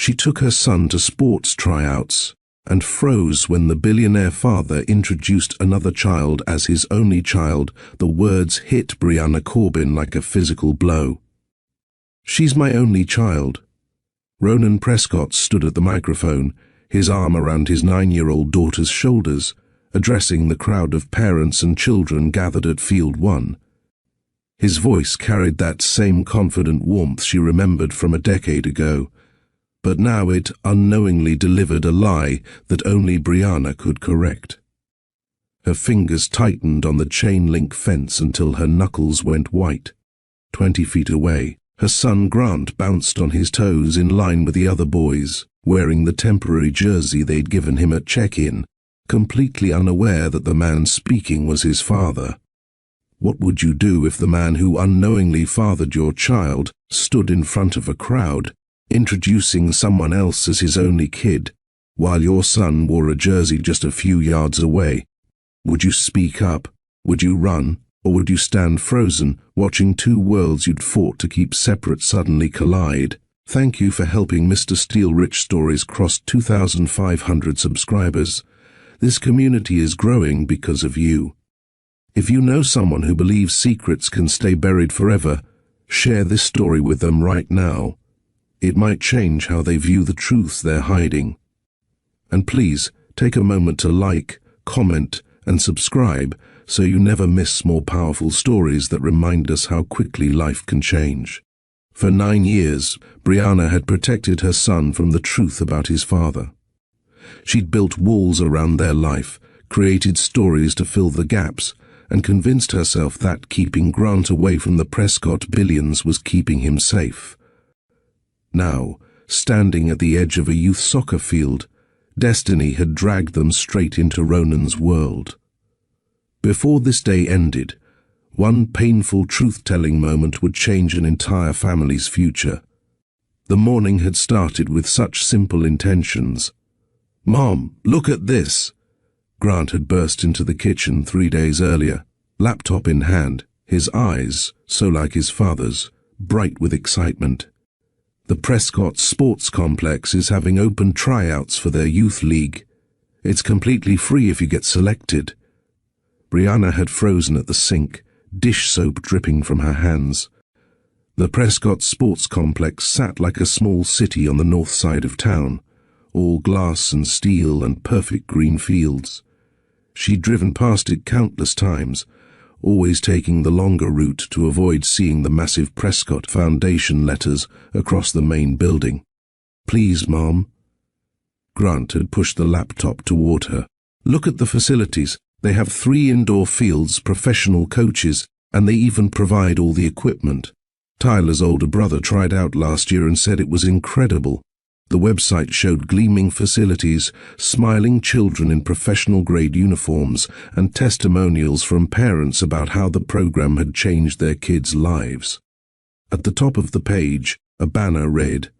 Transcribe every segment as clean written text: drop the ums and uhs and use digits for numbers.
She took her son to sports tryouts and froze when the billionaire father introduced another child as his only child. The words hit Brianna Corbin like a physical blow. "She's my only child." Ronan Prescott stood at the microphone, his arm around his 9-year-old daughter's shoulders, addressing the crowd of parents and children gathered at Field 1. His voice carried that same confident warmth she remembered from a decade ago, but now it unknowingly delivered a lie that only Brianna could correct. Her fingers tightened on the chain-link fence until her knuckles went white. 20 feet away, her son Grant bounced on his toes in line with the other boys, wearing the temporary jersey they'd given him at check-in, completely unaware that the man speaking was his father. What would you do if the man who unknowingly fathered your child stood in front of a crowd, introducing someone else as his only kid, while your son wore a jersey just a few yards away? Would you speak up? Would you run? Or would you stand frozen, watching two worlds you'd fought to keep separate suddenly collide? Thank you for helping Mr. Steele Rich Stories cross 2,500 subscribers. This community is growing because of you. If you know someone who believes secrets can stay buried forever, share this story with them right now. It might change how they view the truths they're hiding. And please, take a moment to like, comment, and subscribe so you never miss more powerful stories that remind us how quickly life can change. For 9 years, Brianna had protected her son from the truth about his father. She'd built walls around their life, created stories to fill the gaps, and convinced herself that keeping Grant away from the Prescott billions was keeping him safe. Now, standing at the edge of a youth soccer field, destiny had dragged them straight into Ronan's world. Before this day ended, one painful truth-telling moment would change an entire family's future. The morning had started with such simple intentions. "Mom, look at this!" Grant had burst into the kitchen 3 days earlier, laptop in hand, his eyes, so like his father's, bright with excitement. The Prescott Sports Complex is having open tryouts for their youth league. It's completely free if you get selected. Brianna had frozen at the sink, dish soap dripping from her hands. The Prescott Sports Complex sat like a small city on the north side of town, all glass and steel and perfect green fields. She'd driven past it countless times, always taking the longer route to avoid seeing the massive Prescott Foundation letters across the main building. "Please, Mom." Grant had pushed the laptop toward her. "Look at the facilities. They have 3 indoor fields, professional coaches, and they even provide all the equipment. Tyler's older brother tried out last year and said it was incredible. The website showed gleaming facilities, smiling children in professional-grade uniforms, and testimonials from parents about how the program had changed their kids' lives. At the top of the page, a banner read,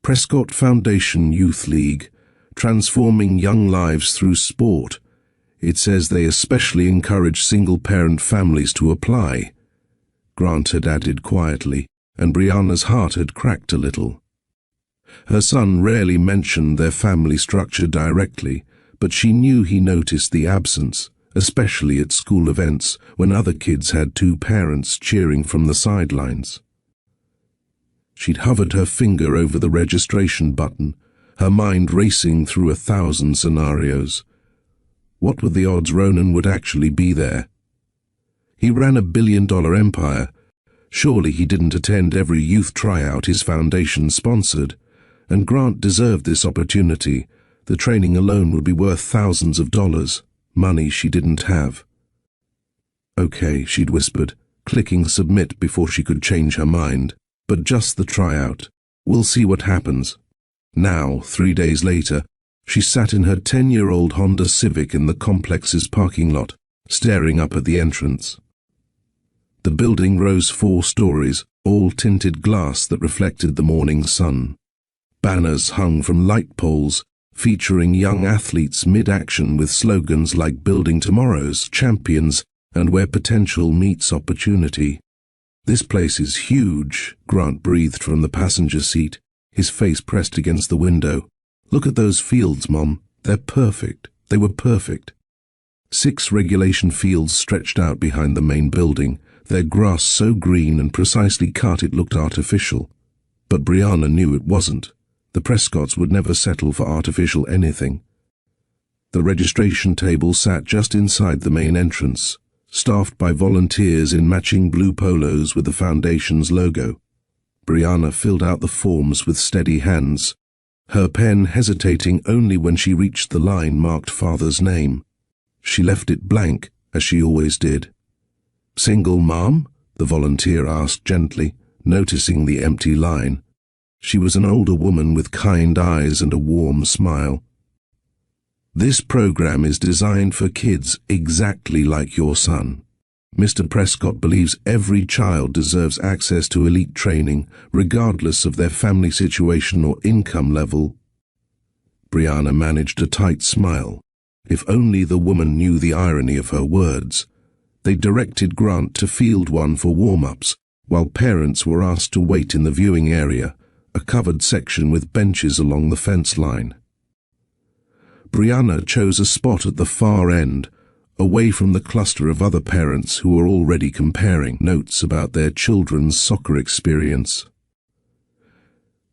"Prescott Foundation Youth League, transforming young lives through sport." It says they especially encourage single-parent families to apply. Grant had added quietly, and Brianna's heart had cracked a little. Her son rarely mentioned their family structure directly, but she knew he noticed the absence, especially at school events when other kids had 2 parents cheering from the sidelines. She'd hovered her finger over the registration button, her mind racing through 1,000 scenarios. What were the odds Ronan would actually be there? He ran a billion-dollar empire. Surely he didn't attend every youth tryout his foundation sponsored. And Grant deserved this opportunity. The training alone would be worth thousands of dollars, money she didn't have. "Okay," she'd whispered, clicking submit before she could change her mind. "But just the tryout. We'll see what happens." Now, 3 days later, she sat in her 10-year-old Honda Civic in the complex's parking lot, staring up at the entrance. The building rose 4 stories, all tinted glass that reflected the morning sun. Banners hung from light poles, featuring young athletes mid-action with slogans like "Building Tomorrow's Champions" and "Where Potential Meets Opportunity." "This place is huge," Grant breathed from the passenger seat, his face pressed against the window. "Look at those fields, Mom. They're perfect. They were perfect." 6 regulation fields stretched out behind the main building, their grass so green and precisely cut it looked artificial. But Brianna knew it wasn't. The Prescotts would never settle for artificial anything. The registration table sat just inside the main entrance, staffed by volunteers in matching blue polos with the Foundation's logo. Brianna filled out the forms with steady hands, her pen hesitating only when she reached the line marked Father's name. She left it blank, as she always did. "Single, Mom?" the volunteer asked gently, noticing the empty line. She was an older woman with kind eyes and a warm smile. "This program is designed for kids exactly like your son. Mr. Prescott believes every child deserves access to elite training, regardless of their family situation or income level." Brianna managed a tight smile. If only the woman knew the irony of her words. They directed Grant to Field 1 for warm-ups, while parents were asked to wait in the viewing area, a covered section with benches along the fence line. Brianna chose a spot at the far end, away from the cluster of other parents who were already comparing notes about their children's soccer experience.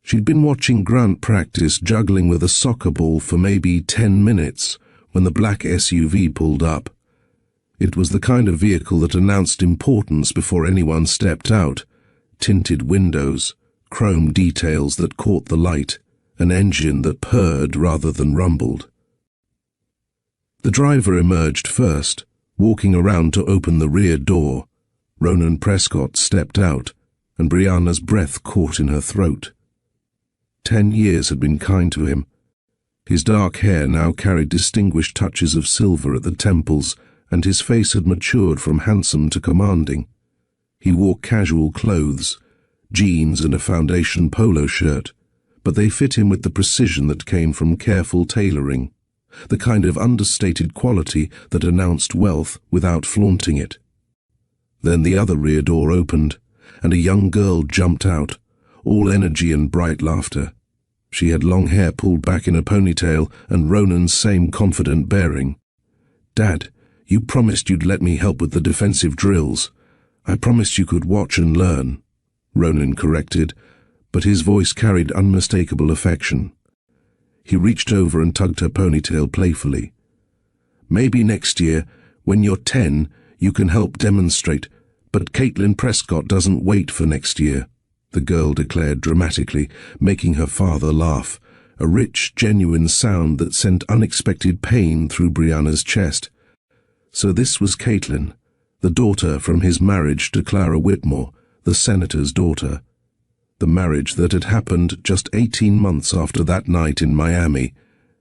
She'd been watching Grant practice juggling with a soccer ball for maybe 10 minutes when the black SUV pulled up. It was the kind of vehicle that announced importance before anyone stepped out. Tinted windows, chrome details that caught the light, an engine that purred rather than rumbled. The driver emerged first, walking around to open the rear door. Ronan Prescott stepped out, and Brianna's breath caught in her throat. 10 years had been kind to him. His dark hair now carried distinguished touches of silver at the temples, and his face had matured from handsome to commanding. He wore casual clothes, jeans and a Foundation polo shirt, but they fit him with the precision that came from careful tailoring, the kind of understated quality that announced wealth without flaunting it. Then the other rear door opened, and a young girl jumped out, all energy and bright laughter. She had long hair pulled back in a ponytail and Ronan's same confident bearing. "Dad, you promised you'd let me help with the defensive drills. I promised you could watch and learn," Ronan corrected, but his voice carried unmistakable affection. He reached over and tugged her ponytail playfully. "Maybe next year, when you're 10, you can help demonstrate, but Caitlin Prescott doesn't wait for next year," the girl declared dramatically, making her father laugh, a rich, genuine sound that sent unexpected pain through Brianna's chest. So this was Caitlin, the daughter from his marriage to Clara Whitmore, the senator's daughter. The marriage that had happened just 18 months after that night in Miami,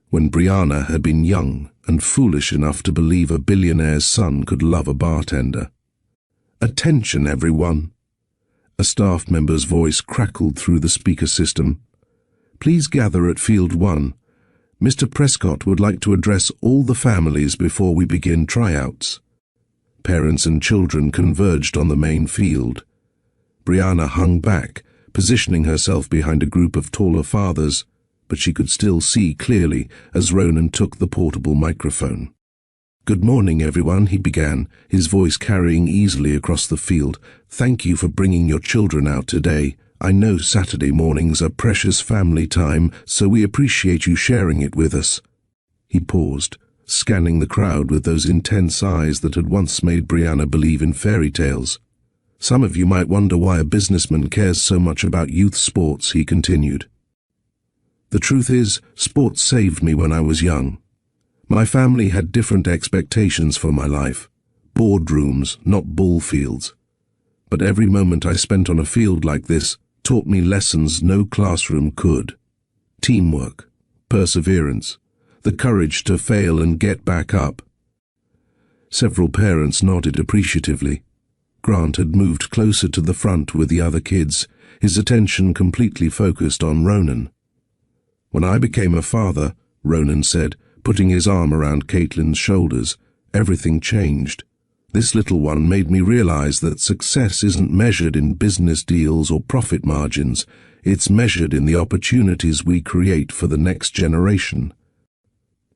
when Brianna had been young and foolish enough to believe a billionaire's son could love a bartender. "Attention, everyone!" A staff member's voice crackled through the speaker system. "Please gather at Field 1. Mr. Prescott would like to address all the families before we begin tryouts." Parents and children converged on the main field. Brianna hung back, positioning herself behind a group of taller fathers, but she could still see clearly as Ronan took the portable microphone. "Good morning, everyone," he began, his voice carrying easily across the field. "Thank you for bringing your children out today. I know Saturday mornings are precious family time, so we appreciate you sharing it with us." He paused, scanning the crowd with those intense eyes that had once made Brianna believe in fairy tales. "Some of you might wonder why a businessman cares so much about youth sports," he continued. "The truth is, sports saved me when I was young. My family had different expectations for my life. Boardrooms, not ball fields. But every moment I spent on a field like this taught me lessons no classroom could. Teamwork, perseverance, the courage to fail and get back up." Several parents nodded appreciatively. Grant had moved closer to the front with the other kids, his attention completely focused on Ronan. "When I became a father," Ronan said, putting his arm around Caitlin's shoulders, "everything changed. This little one made me realize that success isn't measured in business deals or profit margins. It's measured in the opportunities we create for the next generation.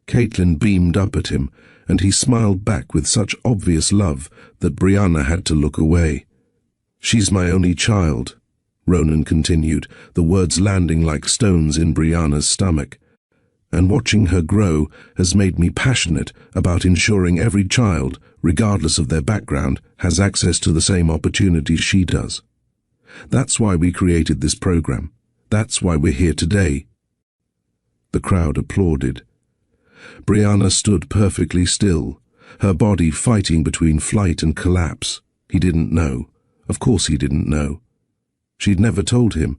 Caitlin beamed up at him, and he smiled back with such obvious love that Brianna had to look away. "She's my only child," Ronan continued, the words landing like stones in Brianna's stomach. "And watching her grow has made me passionate about ensuring every child, regardless of their background, has access to the same opportunities she does. That's why we created this program. That's why we're here today." The crowd applauded. Brianna stood perfectly still, her body fighting between flight and collapse. He didn't know. Of course he didn't know. She'd never told him,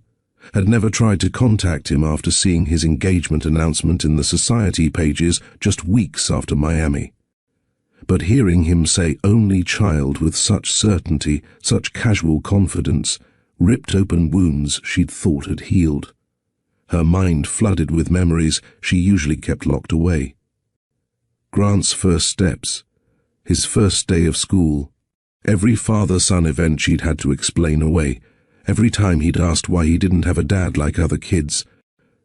had never tried to contact him after seeing his engagement announcement in the society pages just weeks after Miami. But hearing him say only child with such certainty, such casual confidence, ripped open wounds she'd thought had healed. Her mind flooded with memories she usually kept locked away. Grant's first steps, his first day of school, every father-son event she'd had to explain away, every time he'd asked why he didn't have a dad like other kids,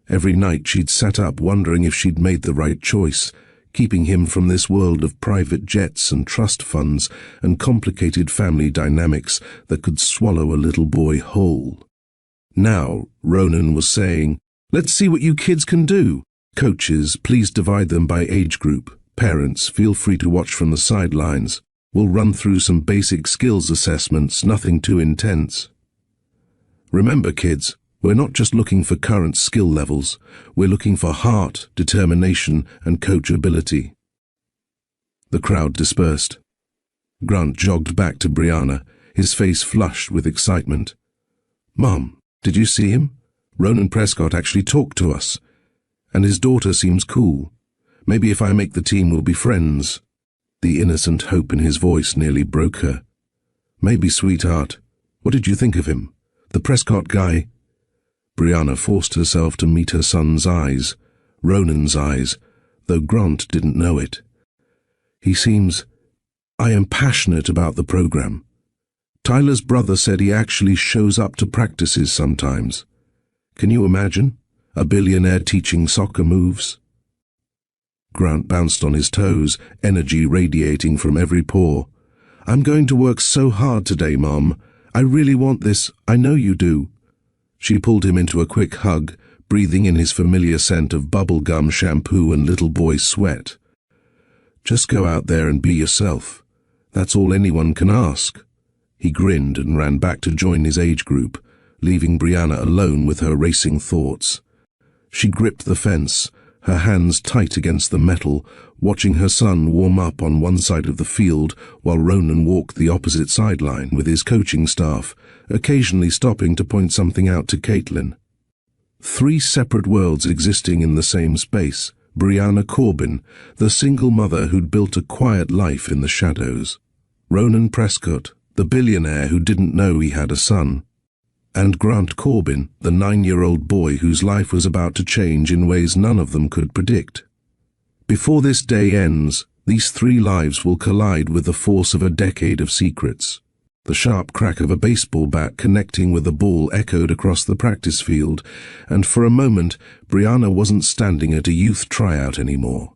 every night she'd sat up wondering if she'd made the right choice, keeping him from this world of private jets and trust funds and complicated family dynamics that could swallow a little boy whole. Now, Ronan was saying, "Let's see what you kids can do. Coaches, please divide them by age group. Parents, feel free to watch from the sidelines. We'll run through some basic skills assessments, nothing too intense. Remember, kids, we're not just looking for current skill levels. We're looking for heart, determination, and coachability." The crowd dispersed. Grant jogged back to Brianna, his face flushed with excitement. "Mom, did you see him? Ronan Prescott actually talked to us. And his daughter seems cool. Maybe if I make the team we'll be friends." The innocent hope in his voice nearly broke her. "Maybe, sweetheart. What did you think of him? The Prescott guy?" Brianna forced herself to meet her son's eyes, Ronan's eyes, though Grant didn't know it. I am passionate about the program. Tyler's brother said he actually shows up to practices sometimes. Can you imagine? A billionaire teaching soccer moves?" Grant bounced on his toes, energy radiating from every pore. "I'm going to work so hard today, Mom. I really want this. I know you do." She pulled him into a quick hug, breathing in his familiar scent of bubblegum, shampoo, and little boy sweat. "Just go out there and be yourself. That's all anyone can ask." He grinned and ran back to join his age group, leaving Brianna alone with her racing thoughts. She gripped the fence, her hands tight against the metal, watching her son warm up on one side of the field while Ronan walked the opposite sideline with his coaching staff, occasionally stopping to point something out to Caitlin. Three separate worlds existing in the same space. Brianna Corbin, the single mother who'd built a quiet life in the shadows. Ronan Prescott, the billionaire who didn't know he had a son. And Grant Corbin, the 9-year-old boy whose life was about to change in ways none of them could predict. Before this day ends, these three lives will collide with the force of a decade of secrets. The sharp crack of a baseball bat connecting with a ball echoed across the practice field, and for a moment, Brianna wasn't standing at a youth tryout anymore.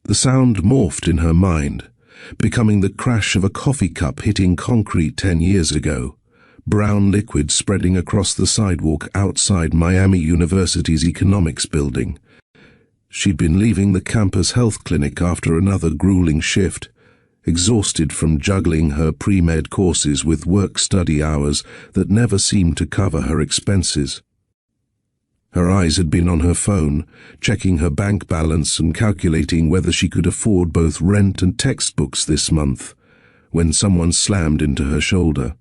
The sound morphed in her mind, becoming the crash of a coffee cup hitting concrete 10 years ago. Brown liquid spreading across the sidewalk outside Miami University's economics building. She'd been leaving the campus health clinic after another grueling shift, exhausted from juggling her pre-med courses with work-study hours that never seemed to cover her expenses. Her eyes had been on her phone, checking her bank balance and calculating whether she could afford both rent and textbooks this month, when someone slammed into her shoulder.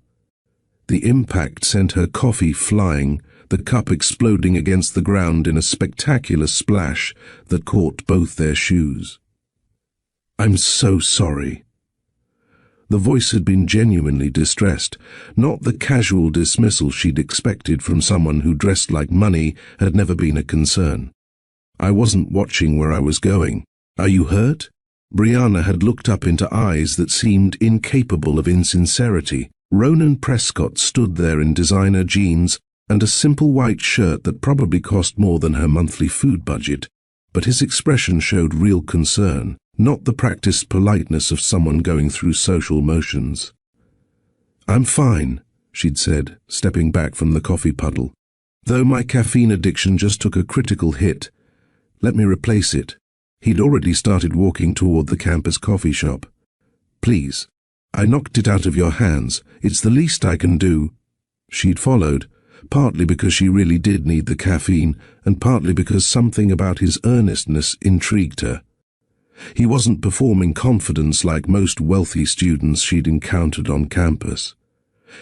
The impact sent her coffee flying, the cup exploding against the ground in a spectacular splash that caught both their shoes. "I'm so sorry." The voice had been genuinely distressed, not the casual dismissal she'd expected from someone who dressed like money had never been a concern. "I wasn't watching where I was going. Are you hurt?" Brianna had looked up into eyes that seemed incapable of insincerity. Ronan Prescott stood there in designer jeans, and a simple white shirt that probably cost more than her monthly food budget, but his expression showed real concern, not the practiced politeness of someone going through social motions. "I'm fine," she'd said, stepping back from the coffee puddle. "Though my caffeine addiction just took a critical hit. Let me replace it." He'd already started walking toward the campus coffee shop. "Please, I knocked it out of your hands. It's the least I can do." She'd followed, partly because she really did need the caffeine, and partly because something about his earnestness intrigued her. He wasn't performing confidence like most wealthy students she'd encountered on campus.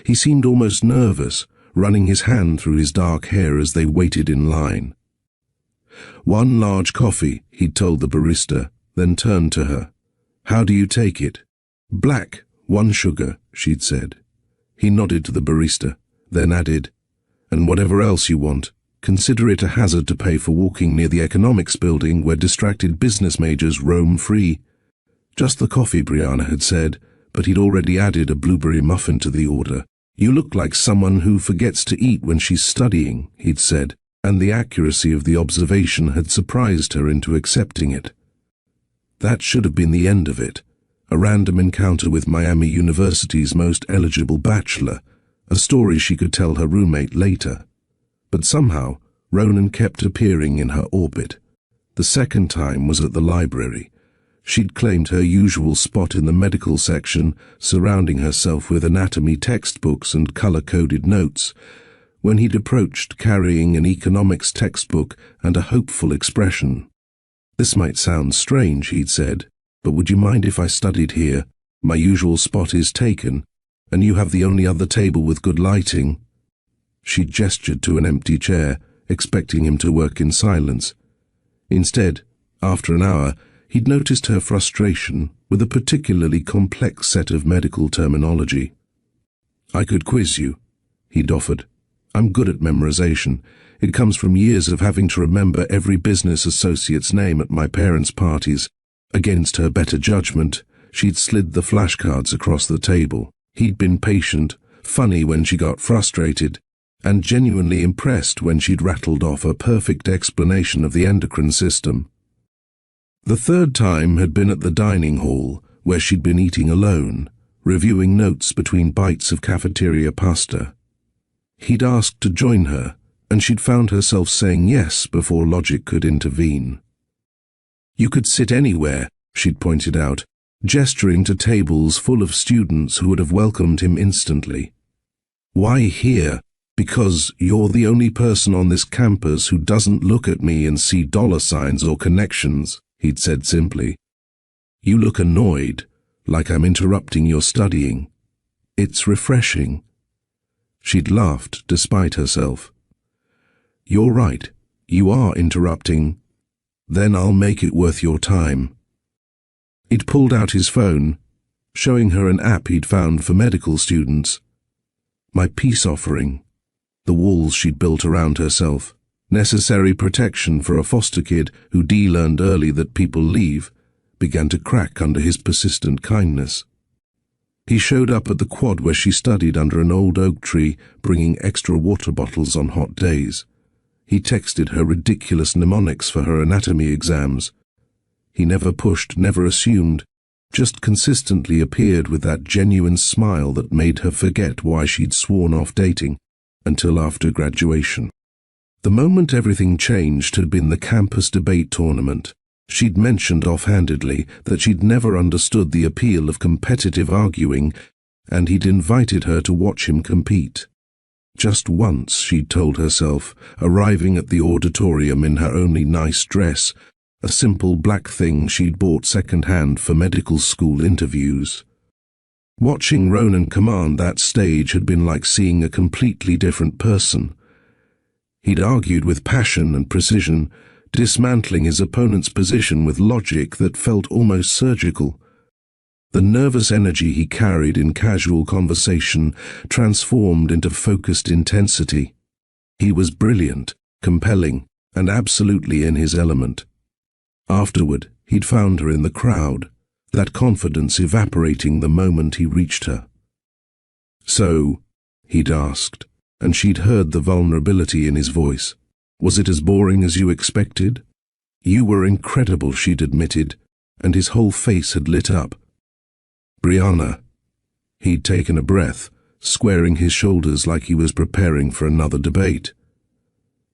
He seemed almost nervous, running his hand through his dark hair as they waited in line. "One large coffee," he'd told the barista, then turned to her. "How do you take it?" "Black, 1 sugar," she'd said. He nodded to the barista, then added, "And whatever else you want. Consider it a hazard to pay for walking near the economics building where distracted business majors roam free." "Just the coffee," Brianna had said, but he'd already added a blueberry muffin to the order. "You look like someone who forgets to eat when she's studying," he'd said, and the accuracy of the observation had surprised her into accepting it. That should have been the end of it, a random encounter with Miami University's most eligible bachelor, a story she could tell her roommate later. But somehow, Ronan kept appearing in her orbit. The second time was at the library. She'd claimed her usual spot in the medical section, surrounding herself with anatomy textbooks and color-coded notes, when he'd approached carrying an economics textbook and a hopeful expression. "This might sound strange," he'd said, "but would you mind if I studied here? My usual spot is taken, and you have the only other table with good lighting." She gestured to an empty chair, expecting him to work in silence. Instead, after an hour, he'd noticed her frustration with a particularly complex set of medical terminology. "I could quiz you," he'd offered. "I'm good at memorization. It comes from years of having to remember every business associate's name at my parents' parties." Against her better judgment, she'd slid the flashcards across the table. He'd been patient, funny when she got frustrated, and genuinely impressed when she'd rattled off a perfect explanation of the endocrine system. The third time had been at the dining hall, where she'd been eating alone, reviewing notes between bites of cafeteria pasta. He'd asked to join her, and she'd found herself saying yes before logic could intervene. "You could sit anywhere," she'd pointed out, gesturing to tables full of students who would have welcomed him instantly. "Why here? Because you're the only person on this campus who doesn't look at me and see dollar signs or connections," he'd said simply. "You look annoyed, like I'm interrupting your studying. It's refreshing." She'd laughed despite herself. "You're right, you are interrupting. Then I'll make it worth your time." He'd pulled out his phone, showing her an app he'd found for medical students. My peace offering. The walls she'd built around herself. Necessary protection for a foster kid who learned early that people leave, began to crack under his persistent kindness. He showed up at the quad where she studied under an old oak tree, bringing extra water bottles on hot days. He texted her ridiculous mnemonics for her anatomy exams. He never pushed, never assumed, just consistently appeared with that genuine smile that made her forget why she'd sworn off dating until after graduation. The moment everything changed had been the campus debate tournament. She'd mentioned offhandedly that she'd never understood the appeal of competitive arguing, and he'd invited her to watch him compete. Just once, she'd told herself, arriving at the auditorium in her only nice dress, a simple black thing she'd bought second-hand for medical school interviews. Watching Ronan command that stage had been like seeing a completely different person. He'd argued with passion and precision, dismantling his opponent's position with logic that felt almost surgical. The nervous energy he carried in casual conversation transformed into focused intensity. He was brilliant, compelling, and absolutely in his element. Afterward, he'd found her in the crowd, that confidence evaporating the moment he reached her. "So," he'd asked, and she'd heard the vulnerability in his voice. Was it as boring as you expected? You were incredible, she'd admitted, and his whole face had lit up. Brianna. He'd taken a breath, squaring his shoulders like he was preparing for another debate.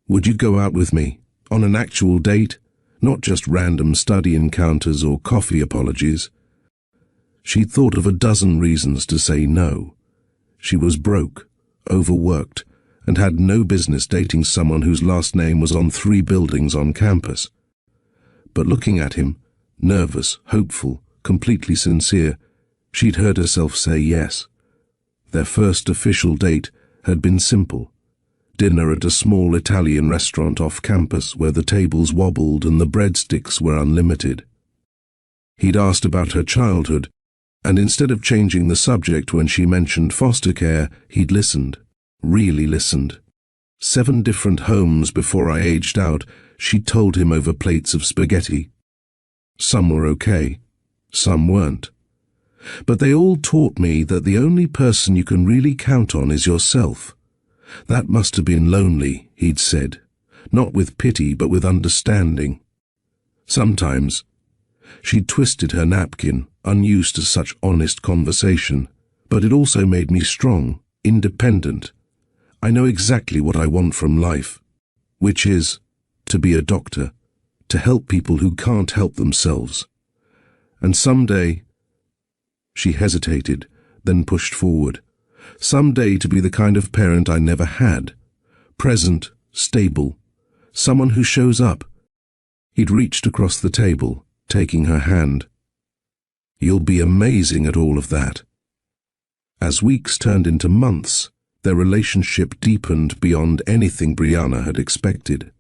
Would you go out with me, on an actual date, not just random study encounters or coffee apologies? She'd thought of a dozen reasons to say no. She was broke, overworked, and had no business dating someone whose last name was on 3 buildings on campus. But looking at him, nervous, hopeful, completely sincere, she'd heard herself say yes. Their first official date had been simple. Dinner at a small Italian restaurant off campus where the tables wobbled and the breadsticks were unlimited. He'd asked about her childhood, and instead of changing the subject when she mentioned foster care, he'd listened, really listened. 7 different homes before I aged out, she'd told him over plates of spaghetti. Some were okay, some weren't. But they all taught me that the only person you can really count on is yourself. That must have been lonely, he'd said, not with pity but with understanding. Sometimes. She'd twisted her napkin, unused to such honest conversation, but it also made me strong, independent. I know exactly what I want from life, which is to be a doctor, to help people who can't help themselves. And someday, she hesitated, then pushed forward, someday to be the kind of parent I never had, present, stable, someone who shows up. He'd reached across the table, taking her hand. You'll be amazing at all of that. As weeks turned into months, their relationship deepened beyond anything Brianna had expected.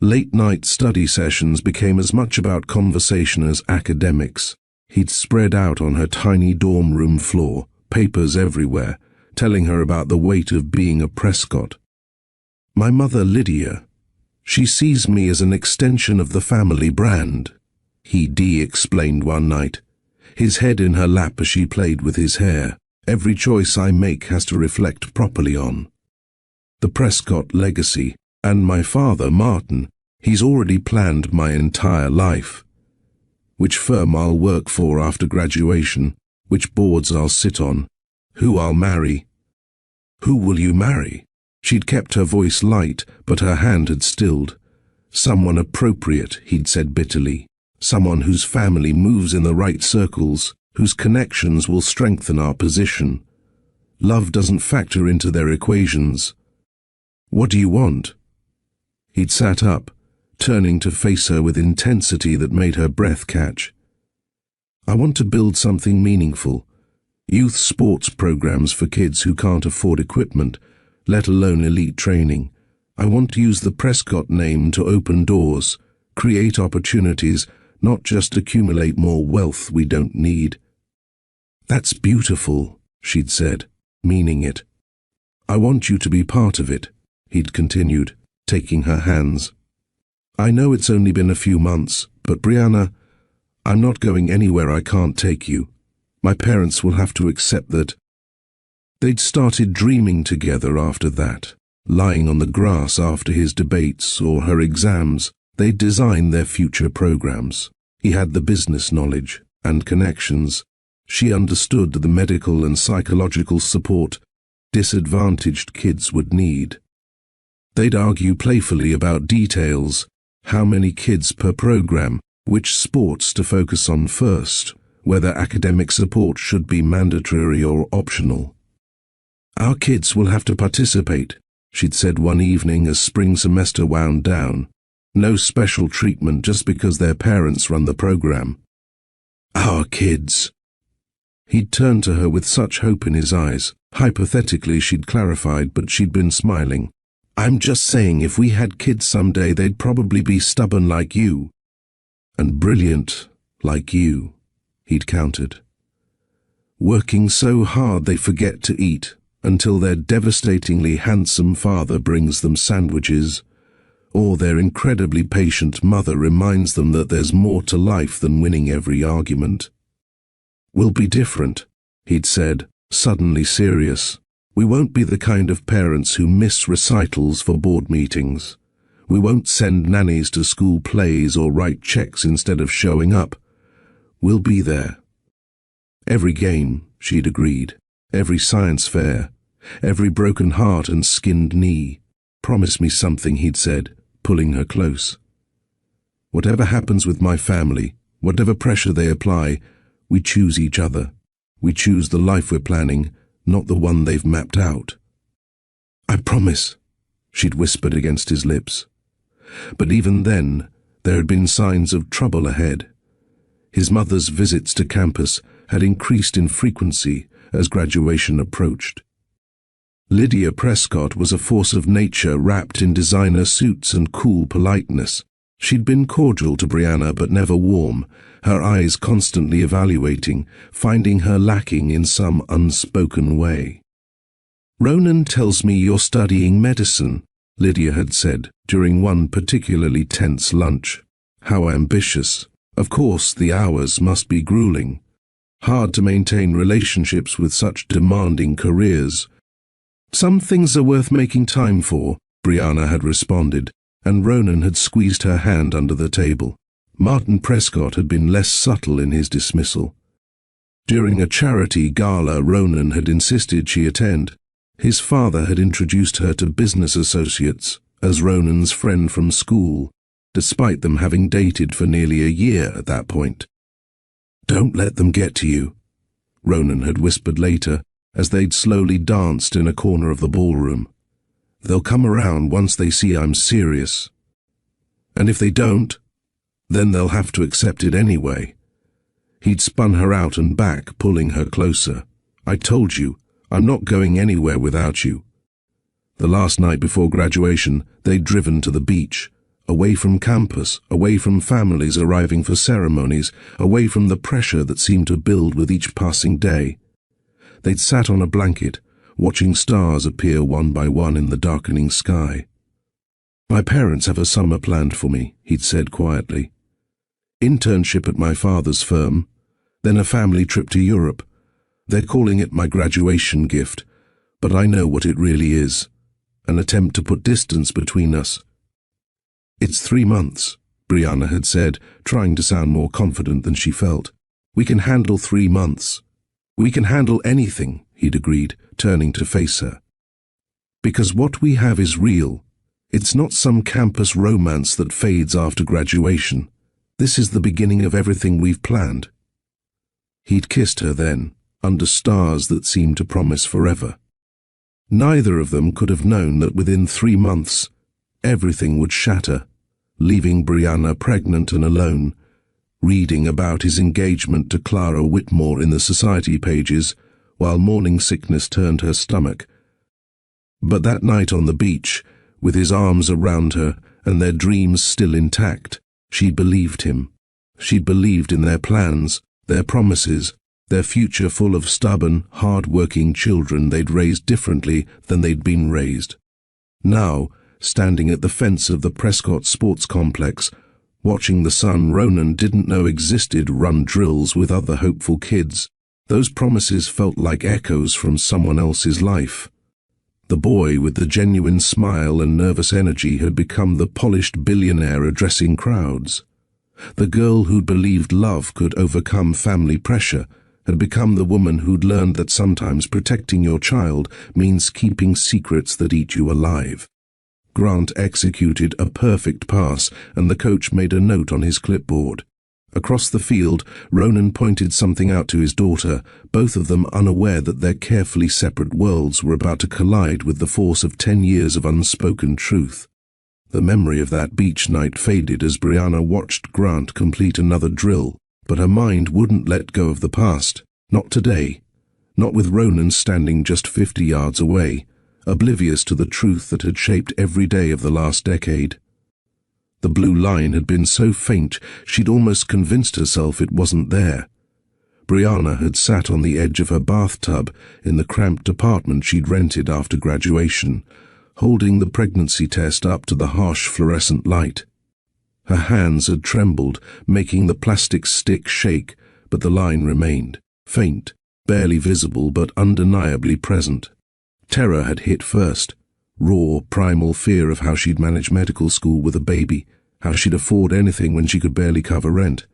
Late-night study sessions became as much about conversation as academics. He'd spread out on her tiny dorm room floor, papers everywhere, telling her about the weight of being a Prescott. My mother, Lydia, she sees me as an extension of the family brand, he explained one night, his head in her lap as she played with his hair. Every choice I make has to reflect properly on the Prescott legacy, and my father, Martin, he's already planned my entire life. Which firm I'll work for after graduation, which boards I'll sit on, who I'll marry. Who will you marry? She'd kept her voice light, but her hand had stilled. Someone appropriate, he'd said bitterly. Someone whose family moves in the right circles, whose connections will strengthen our position. Love doesn't factor into their equations. What do you want? He'd sat up, turning to face her with intensity that made her breath catch. I want to build something meaningful. Youth sports programs for kids who can't afford equipment, let alone elite training. I want to use the Prescott name to open doors, create opportunities, not just accumulate more wealth we don't need. That's beautiful, she'd said, meaning it. I want you to be part of it, he'd continued, taking her hands. I know it's only been a few months, but Brianna, I'm not going anywhere I can't take you. My parents will have to accept that. They'd started dreaming together after that, lying on the grass after his debates or her exams. They'd designed their future programs. He had the business knowledge and connections. She understood the medical and psychological support disadvantaged kids would need. They'd argue playfully about details, how many kids per program, which sports to focus on first, whether academic support should be mandatory or optional. Our kids will have to participate, she'd said one evening as spring semester wound down. No special treatment just because their parents run the program. Our kids. He'd turned to her with such hope in his eyes. Hypothetically, she'd clarified, but she'd been smiling. I'm just saying if we had kids someday, they'd probably be stubborn like you. And brilliant like you, he'd countered. Working so hard they forget to eat until their devastatingly handsome father brings them sandwiches, or their incredibly patient mother reminds them that there's more to life than winning every argument. We'll be different, he'd said, suddenly serious. We won't be the kind of parents who miss recitals for board meetings. We won't send nannies to school plays or write checks instead of showing up. We'll be there. Every game, she'd agreed. Every science fair. Every broken heart and skinned knee. Promise me something, he'd said, pulling her close. Whatever happens with my family, whatever pressure they apply, we choose each other. We choose the life we're planning, not the one they've mapped out. I promise, she'd whispered against his lips. But even then, there had been signs of trouble ahead. His mother's visits to campus had increased in frequency as graduation approached. Lydia Prescott was a force of nature wrapped in designer suits and cool politeness. She'd been cordial to Brianna but never warm, her eyes constantly evaluating, finding her lacking in some unspoken way. Ronan tells me you're studying medicine, Lydia had said during one particularly tense lunch. How ambitious. Of course, the hours must be grueling. Hard to maintain relationships with such demanding careers. Some things are worth making time for, Brianna had responded, and Ronan had squeezed her hand under the table. Martin Prescott had been less subtle in his dismissal. During a charity gala Ronan had insisted she attend, his father had introduced her to business associates as Ronan's friend from school, despite them having dated for nearly a year at that point. Don't let them get to you, Ronan had whispered later as they'd slowly danced in a corner of the ballroom. They'll come around once they see I'm serious. And if they don't, then they'll have to accept it anyway. He'd spun her out and back, pulling her closer. I told you, I'm not going anywhere without you. The last night before graduation, they'd driven to the beach, away from campus, away from families arriving for ceremonies, away from the pressure that seemed to build with each passing day. They'd sat on a blanket, watching stars appear one by one in the darkening sky. My parents have a summer planned for me, he'd said quietly. Internship at my father's firm, then a family trip to Europe. They're calling it my graduation gift, but I know what it really is, an attempt to put distance between us. It's 3 months, Brianna had said, trying to sound more confident than she felt. We can handle 3 months. We can handle anything, he'd agreed, turning to face her. Because what we have is real. It's not some campus romance that fades after graduation. This is the beginning of everything we've planned. He'd kissed her then, under stars that seemed to promise forever. Neither of them could have known that within 3 months, everything would shatter, leaving Brianna pregnant and alone, reading about his engagement to Clara Whitmore in the society pages, while morning sickness turned her stomach. But that night on the beach, with his arms around her and their dreams still intact, she'd believed him. She'd believed in their plans, their promises, their future full of stubborn, hard-working children they'd raised differently than they'd been raised. Now, standing at the fence of the Prescott Sports Complex, watching the son Ronan didn't know existed run drills with other hopeful kids, those promises felt like echoes from someone else's life. The boy with the genuine smile and nervous energy had become the polished billionaire addressing crowds. The girl who'd believed love could overcome family pressure had become the woman who'd learned that sometimes protecting your child means keeping secrets that eat you alive. Grant executed a perfect pass, and the coach made a note on his clipboard. Across the field, Ronan pointed something out to his daughter, both of them unaware that their carefully separate worlds were about to collide with the force of 10 years of unspoken truth. The memory of that beach night faded as Brianna watched Grant complete another drill, but her mind wouldn't let go of the past. Not today. Not with Ronan standing just 50 yards away, oblivious to the truth that had shaped every day of the last decade. The blue line had been so faint she'd almost convinced herself it wasn't there. Brianna had sat on the edge of her bathtub in the cramped apartment she'd rented after graduation, holding the pregnancy test up to the harsh fluorescent light. Her hands had trembled, making the plastic stick shake, but the line remained, faint, barely visible but undeniably present. Terror had hit first. Raw, primal fear of how she'd manage medical school with a baby, how she'd afford anything when she could barely cover rent.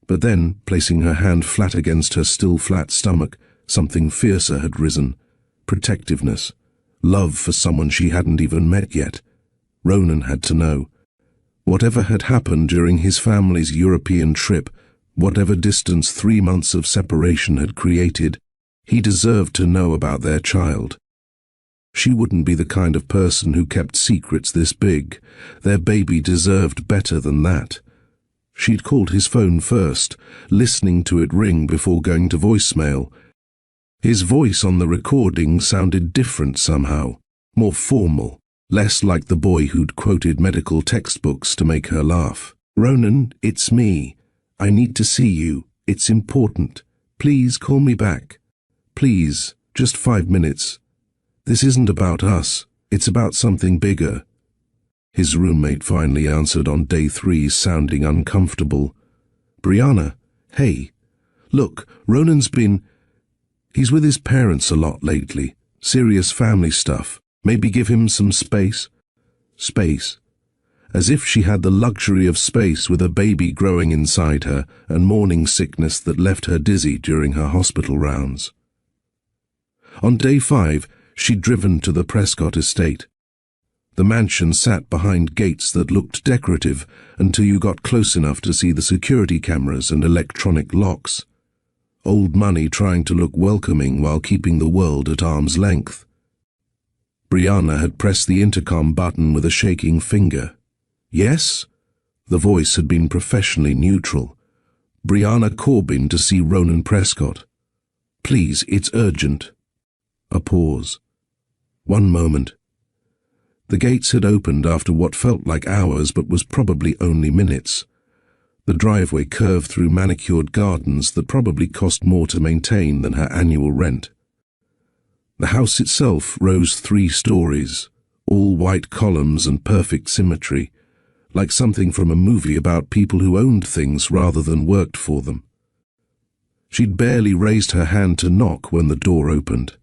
But then, placing her hand flat against her still flat stomach, something fiercer had risen. Protectiveness. Love for someone she hadn't even met yet. Ronan had to know. Whatever had happened during his family's European trip, whatever distance 3 months of separation had created, he deserved to know about their child. She wouldn't be the kind of person who kept secrets this big. Their baby deserved better than that. She'd called his phone first, listening to it ring before going to voicemail. His voice on the recording sounded different somehow, more formal, less like the boy who'd quoted medical textbooks to make her laugh. "Ronan, it's me. I need to see you. It's important. Please call me back. Please, just 5 minutes. This isn't about us. It's about something bigger." His roommate finally answered on day 3, sounding uncomfortable. "Brianna, hey. Look, Ronan's he's with his parents a lot lately. Serious family stuff. Maybe give him some space." Space. As if she had the luxury of space with a baby growing inside her and morning sickness that left her dizzy during her hospital rounds. On day 5, she'd driven to the Prescott estate. The mansion sat behind gates that looked decorative until you got close enough to see the security cameras and electronic locks. Old money trying to look welcoming while keeping the world at arm's length. Brianna had pressed the intercom button with a shaking finger. "Yes?" The voice had been professionally neutral. "Brianna Corbin to see Ronan Prescott. Please, it's urgent." A pause. 1 moment. The gates had opened after what felt like hours but was probably only minutes. The driveway curved through manicured gardens that probably cost more to maintain than her annual rent. The house itself rose 3 stories, all white columns and perfect symmetry, like something from a movie about people who owned things rather than worked for them. She'd barely raised her hand to knock when the door opened.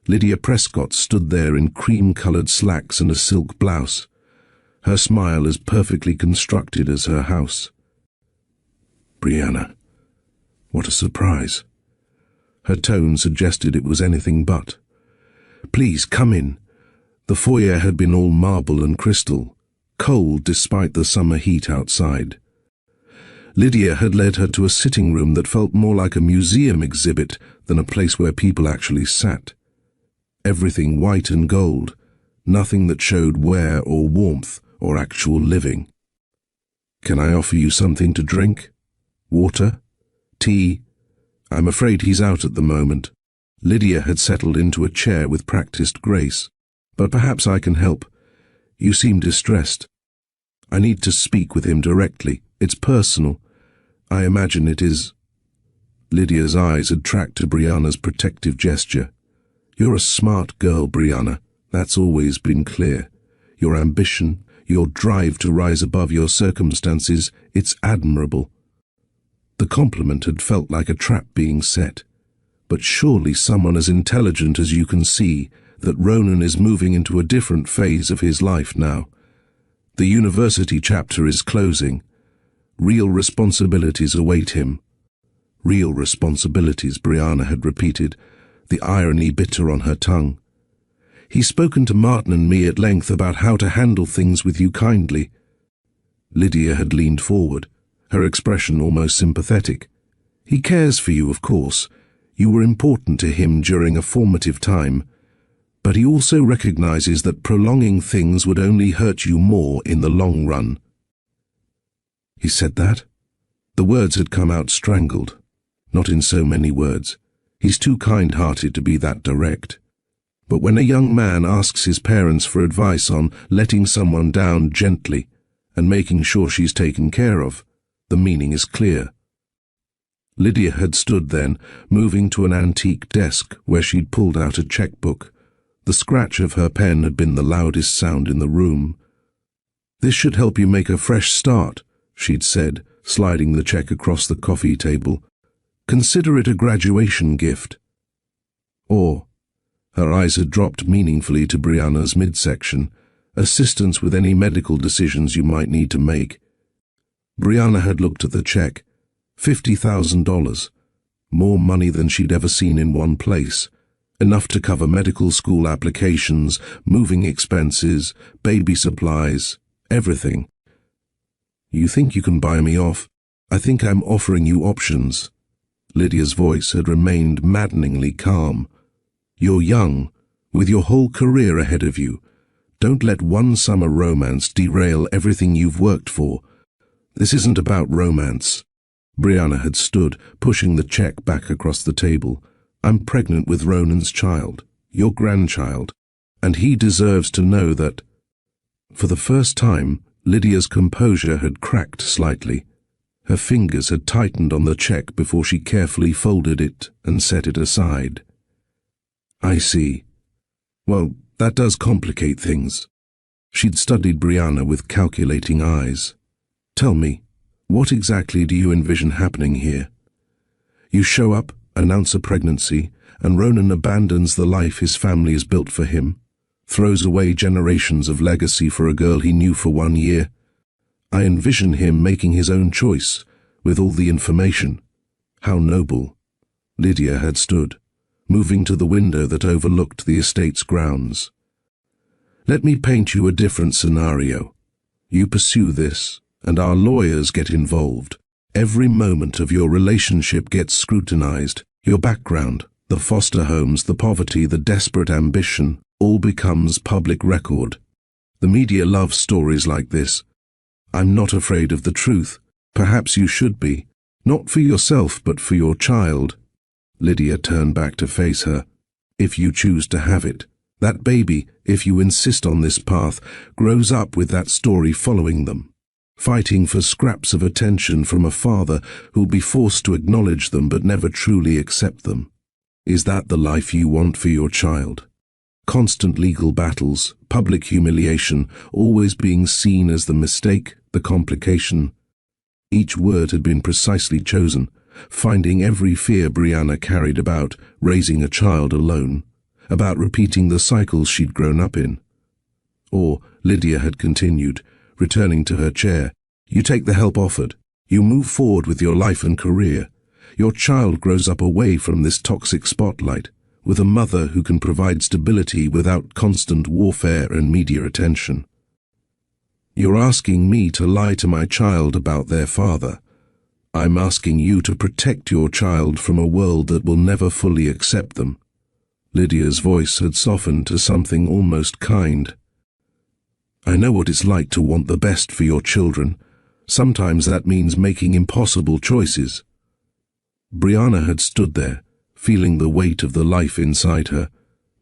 Lydia Prescott stood there in cream-colored slacks and a silk blouse, her smile as perfectly constructed as her house. "Brianna, what a surprise." Her tone suggested it was anything but. "Please, come in." The foyer had been all marble and crystal, cold despite the summer heat outside. Lydia had led her to a sitting room that felt more like a museum exhibit than a place where people actually sat. Everything white and gold, nothing that showed wear or warmth or actual living. "Can I offer you something to drink? Water? Tea? I'm afraid he's out at the moment." Lydia had settled into a chair with practiced grace. "But perhaps I can help. You seem distressed. I need to speak with him directly. It's personal. I imagine it is." Lydia's eyes had tracked to Brianna's protective gesture. "You're a smart girl, Brianna. That's always been clear. Your ambition, your drive to rise above your circumstances, it's admirable." The compliment had felt like a trap being set. But surely someone as intelligent as you can see that Ronan is moving into a different phase of his life now. The university chapter is closing. Real responsibilities await him. "Real responsibilities," Brianna had repeated, the irony bitter on her tongue. "He's spoken to Martin and me at length about how to handle things with you kindly." Lydia had leaned forward, her expression almost sympathetic. "He cares for you, of course. You were important to him during a formative time. But he also recognizes that prolonging things would only hurt you more in the long run." He said that? The words had come out strangled. Not in so many words. He's too kind-hearted to be that direct. But when a young man asks his parents for advice on letting someone down gently and making sure she's taken care of, the meaning is clear. Lydia had stood then, moving to an antique desk where she'd pulled out a checkbook. The scratch of her pen had been the loudest sound in the room. "This should help you make a fresh start," she'd said, sliding the check across the coffee table. "Consider it a graduation gift." Or, Her eyes had dropped meaningfully to Brianna's midsection. Assistance with any medical decisions you might need to make. Brianna had looked at the check. $50,000. More money than she'd ever seen in one place. Enough to cover medical school applications, moving expenses, baby supplies, everything. You think you can buy me off? I think I'm offering you options. Lydia's voice had remained maddeningly calm. You're young, with your whole career ahead of you. Don't let one summer romance derail everything you've worked for. This isn't about romance. Brianna had stood, pushing the check back across the table. I'm pregnant with Ronan's child, your grandchild, and he deserves to know that. For the first time, Lydia's composure had cracked slightly. Her fingers had tightened on the check before she carefully folded it and set it aside. I see. Well, that does complicate things. She'd studied Brianna with calculating eyes. Tell me, what exactly do you envision happening here? You show up, announce a pregnancy, and Ronan abandons the life his family has built for him, throws away generations of legacy for a girl he knew for 1 year. I envision him making his own choice, with all the information. How noble. Lydia had stood, moving to the window that overlooked the estate's grounds. Let me paint you a different scenario. You pursue this, and our lawyers get involved. Every moment of your relationship gets scrutinized. Your background, the foster homes, the poverty, the desperate ambition, all becomes public record. The media loves stories like this. I'm not afraid of the truth. Perhaps you should be. Not for yourself, but for your child. Lydia turned back to face her. If you choose to have it, that baby, if you insist on this path, grows up with that story following them, fighting for scraps of attention from a father who'll be forced to acknowledge them but never truly accept them. Is that the life you want for your child? Constant legal battles, public humiliation, always being seen as the mistake, the complication. Each word had been precisely chosen, finding every fear Brianna carried about raising a child alone, about repeating the cycles she'd grown up in. Or, Lydia had continued, returning to her chair, you take the help offered. You move forward with your life and career. Your child grows up away from this toxic spotlight, with a mother who can provide stability without constant warfare and media attention. You're asking me to lie to my child about their father. I'm asking you to protect your child from a world that will never fully accept them. Lydia's voice had softened to something almost kind. I know what it's like to want the best for your children. Sometimes that means making impossible choices. Brianna had stood there, feeling the weight of the life inside her,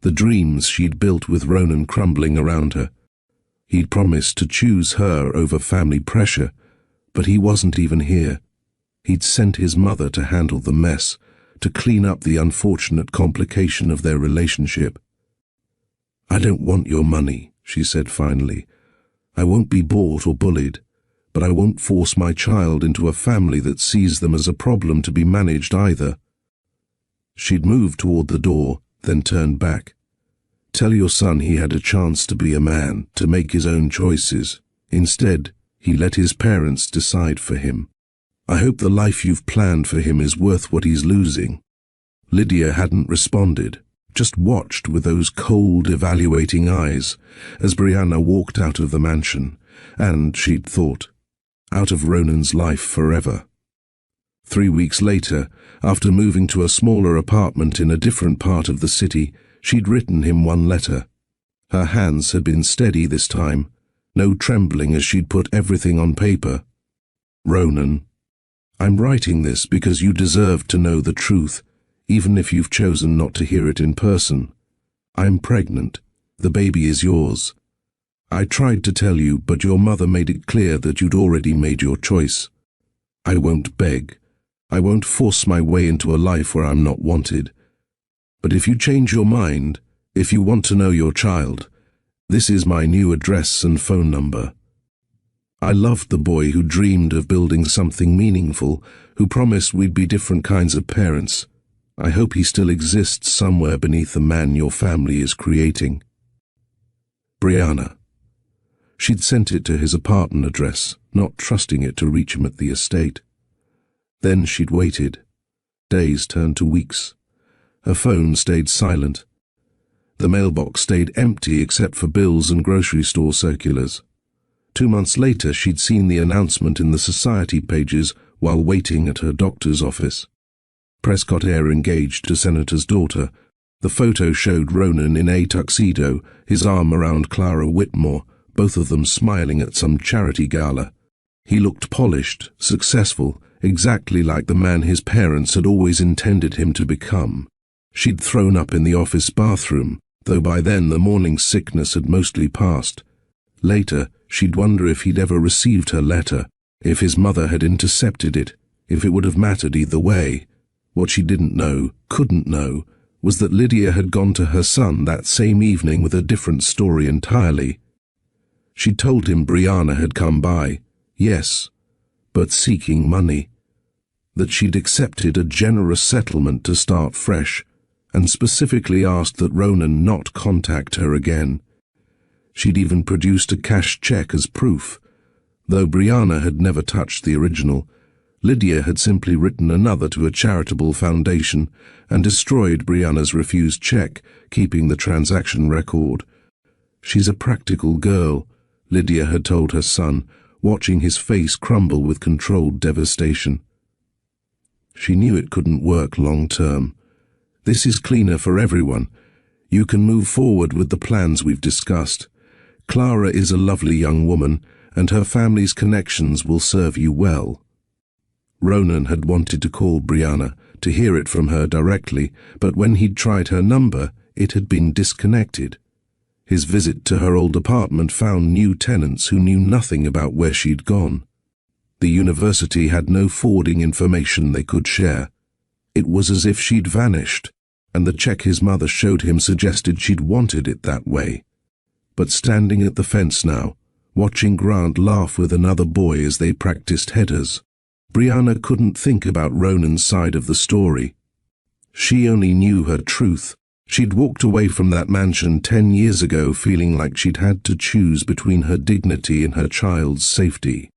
the dreams she'd built with Ronan crumbling around her. He'd promised to choose her over family pressure, but he wasn't even here. He'd sent his mother to handle the mess, to clean up the unfortunate complication of their relationship. I don't want your money, she said finally. I won't be bought or bullied, but I won't force my child into a family that sees them as a problem to be managed either. She'd moved toward the door, then turned back. Tell your son he had a chance to be a man, to make his own choices. Instead, he let his parents decide for him. I hope the life you've planned for him is worth what he's losing. Lydia hadn't responded, just watched with those cold, evaluating eyes as Brianna walked out of the mansion, and, she'd thought, out of Ronan's life forever. 3 weeks later, after moving to a smaller apartment in a different part of the city, she'd written him one letter. Her hands had been steady this time, no trembling as she'd put everything on paper. Ronan, I'm writing this because you deserve to know the truth, even if you've chosen not to hear it in person. I'm pregnant. The baby is yours. I tried to tell you, but your mother made it clear that you'd already made your choice. I won't beg. I won't force my way into a life where I'm not wanted. But if you change your mind, if you want to know your child, this is my new address and phone number. I loved the boy who dreamed of building something meaningful, who promised we'd be different kinds of parents. I hope he still exists somewhere beneath the man your family is creating. Brianna. She'd sent it to his apartment address, not trusting it to reach him at the estate. Then she'd waited. Days turned to weeks. Her phone stayed silent. The mailbox stayed empty except for bills and grocery store circulars. 2 months later, she'd seen the announcement in the society pages while waiting at her doctor's office. Prescott Air engaged to Senator's daughter. The photo showed Ronan in a tuxedo, his arm around Clara Whitmore, both of them smiling at some charity gala. He looked polished, successful, exactly like the man his parents had always intended him to become. She'd thrown up in the office bathroom, though by then the morning sickness had mostly passed. Later, she'd wonder if he'd ever received her letter, if his mother had intercepted it, if it would have mattered either way. What she didn't know, couldn't know, was that Lydia had gone to her son that same evening with a different story entirely. She'd told him Brianna had come by, yes, but seeking money. That she'd accepted a generous settlement to start fresh, and specifically asked that Ronan not contact her again. She'd even produced a cash check as proof. Though Brianna had never touched the original, Lydia had simply written another to a charitable foundation and destroyed Brianna's refused check, keeping the transaction record. She's a practical girl, Lydia had told her son, watching his face crumble with controlled devastation. She knew it couldn't work long term. This is cleaner for everyone. You can move forward with the plans we've discussed. Clara is a lovely young woman, and her family's connections will serve you well. Ronan had wanted to call Brianna, to hear it from her directly, but when he'd tried her number, it had been disconnected. His visit to her old apartment found new tenants who knew nothing about where she'd gone. The university had no forwarding information they could share. It was as if she'd vanished, and the check his mother showed him suggested she'd wanted it that way. But standing at the fence now, watching Grant laugh with another boy as they practiced headers, Brianna couldn't think about Ronan's side of the story. She only knew her truth. She'd walked away from that mansion 10 years ago feeling like she'd had to choose between her dignity and her child's safety.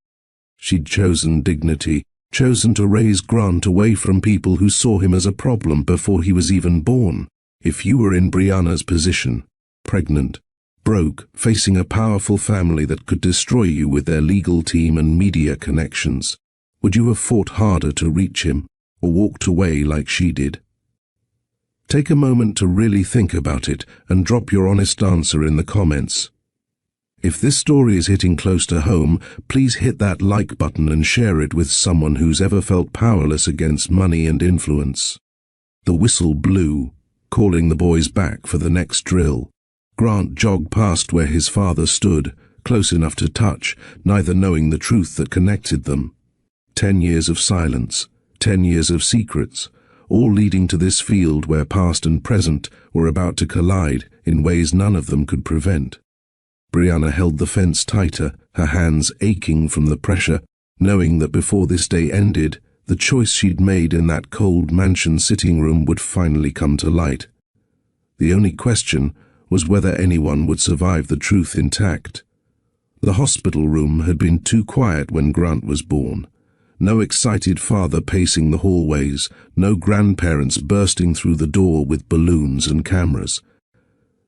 She'd chosen dignity, chosen to raise Grant away from people who saw him as a problem before he was even born. If you were in Brianna's position, pregnant, broke, facing a powerful family that could destroy you with their legal team and media connections, would you have fought harder to reach him, or walked away like she did? Take a moment to really think about it and drop your honest answer in the comments. If this story is hitting close to home, please hit that like button and share it with someone who's ever felt powerless against money and influence. The whistle blew, calling the boys back for the next drill. Grant jogged past where his father stood, close enough to touch, neither knowing the truth that connected them. 10 years of silence, 10 years of secrets, all leading to this field where past and present were about to collide in ways none of them could prevent. Brianna held the fence tighter, her hands aching from the pressure, knowing that before this day ended, the choice she'd made in that cold mansion sitting room would finally come to light. The only question was whether anyone would survive the truth intact. The hospital room had been too quiet when Grant was born. No excited father pacing the hallways, no grandparents bursting through the door with balloons and cameras.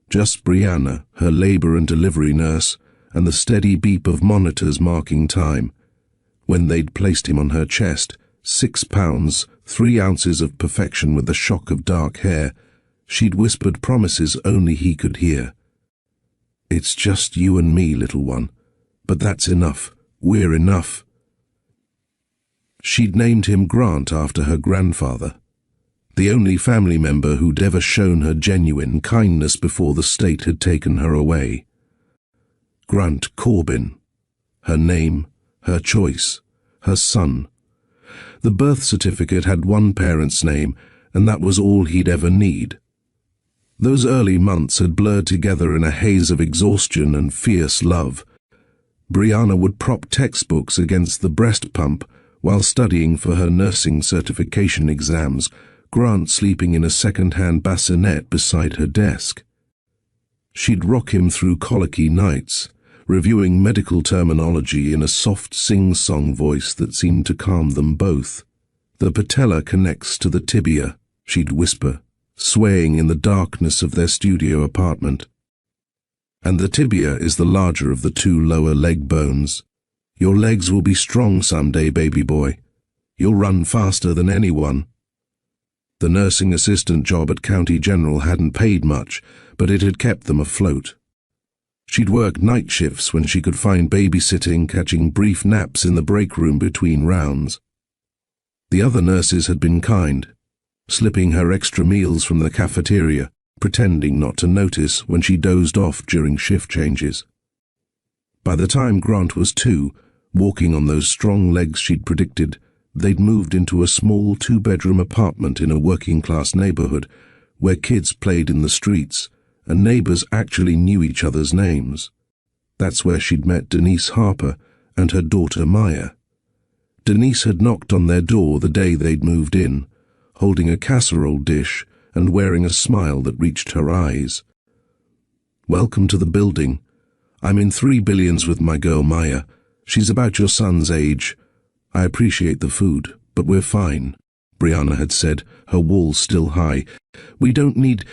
Just Brianna, her labor and delivery nurse, and the steady beep of monitors marking time. When they'd placed him on her chest, 6 pounds, 3 ounces of perfection with a shock of dark hair, she'd whispered promises only he could hear. "It's just you and me, little one, but that's enough. We're enough." She'd named him Grant after her grandfather, the only family member who'd ever shown her genuine kindness before the state had taken her away. Grant Corbin. Her name, her choice, her son. The birth certificate had one parent's name, and that was all he'd ever need. Those early months had blurred together in a haze of exhaustion and fierce love. Brianna would prop textbooks against the breast pump while studying for her nursing certification exams, Grant sleeping in a second-hand bassinet beside her desk. She'd rock him through colicky nights, reviewing medical terminology in a soft sing-song voice that seemed to calm them both. "The patella connects to the tibia," she'd whisper, swaying in the darkness of their studio apartment. "And the tibia is the larger of the two lower leg bones. Your legs will be strong someday, baby boy. You'll run faster than anyone." The nursing assistant job at County General hadn't paid much, but it had kept them afloat. She'd work night shifts when she could find babysitting, catching brief naps in the break room between rounds. The other nurses had been kind, slipping her extra meals from the cafeteria, pretending not to notice when she dozed off during shift changes. By the time Grant was 2, walking on those strong legs she'd predicted, they'd moved into a small 2-bedroom apartment in a working-class neighborhood where kids played in the streets and neighbors actually knew each other's names. That's where she'd met Denise Harper and her daughter Maya. Denise had knocked on their door the day they'd moved in, holding a casserole dish and wearing a smile that reached her eyes. "Welcome to the building. I'm in 3 Billions with my girl Maya. She's about your son's age. I appreciate the food, but we're fine," Brianna had said, her walls still high. "We don't need—"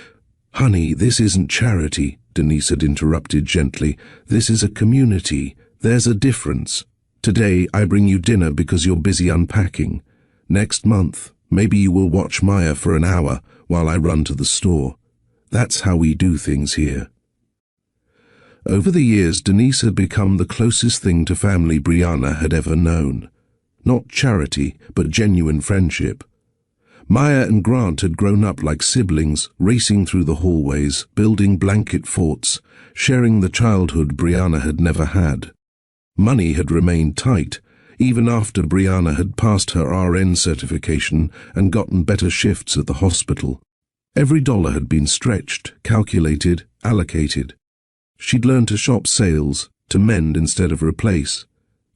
"Honey, this isn't charity," Denise had interrupted gently. "This is a community. There's a difference. Today I bring you dinner because you're busy unpacking. Next month, maybe you will watch Maya for an hour while I run to the store. That's how we do things here." Over the years, Denise had become the closest thing to family Brianna had ever known. Not charity, but genuine friendship. Maya and Grant had grown up like siblings, racing through the hallways, building blanket forts, sharing the childhood Brianna had never had. Money had remained tight, even after Brianna had passed her RN certification and gotten better shifts at the hospital. Every dollar had been stretched, calculated, allocated. She'd learned to shop sales, to mend instead of replace,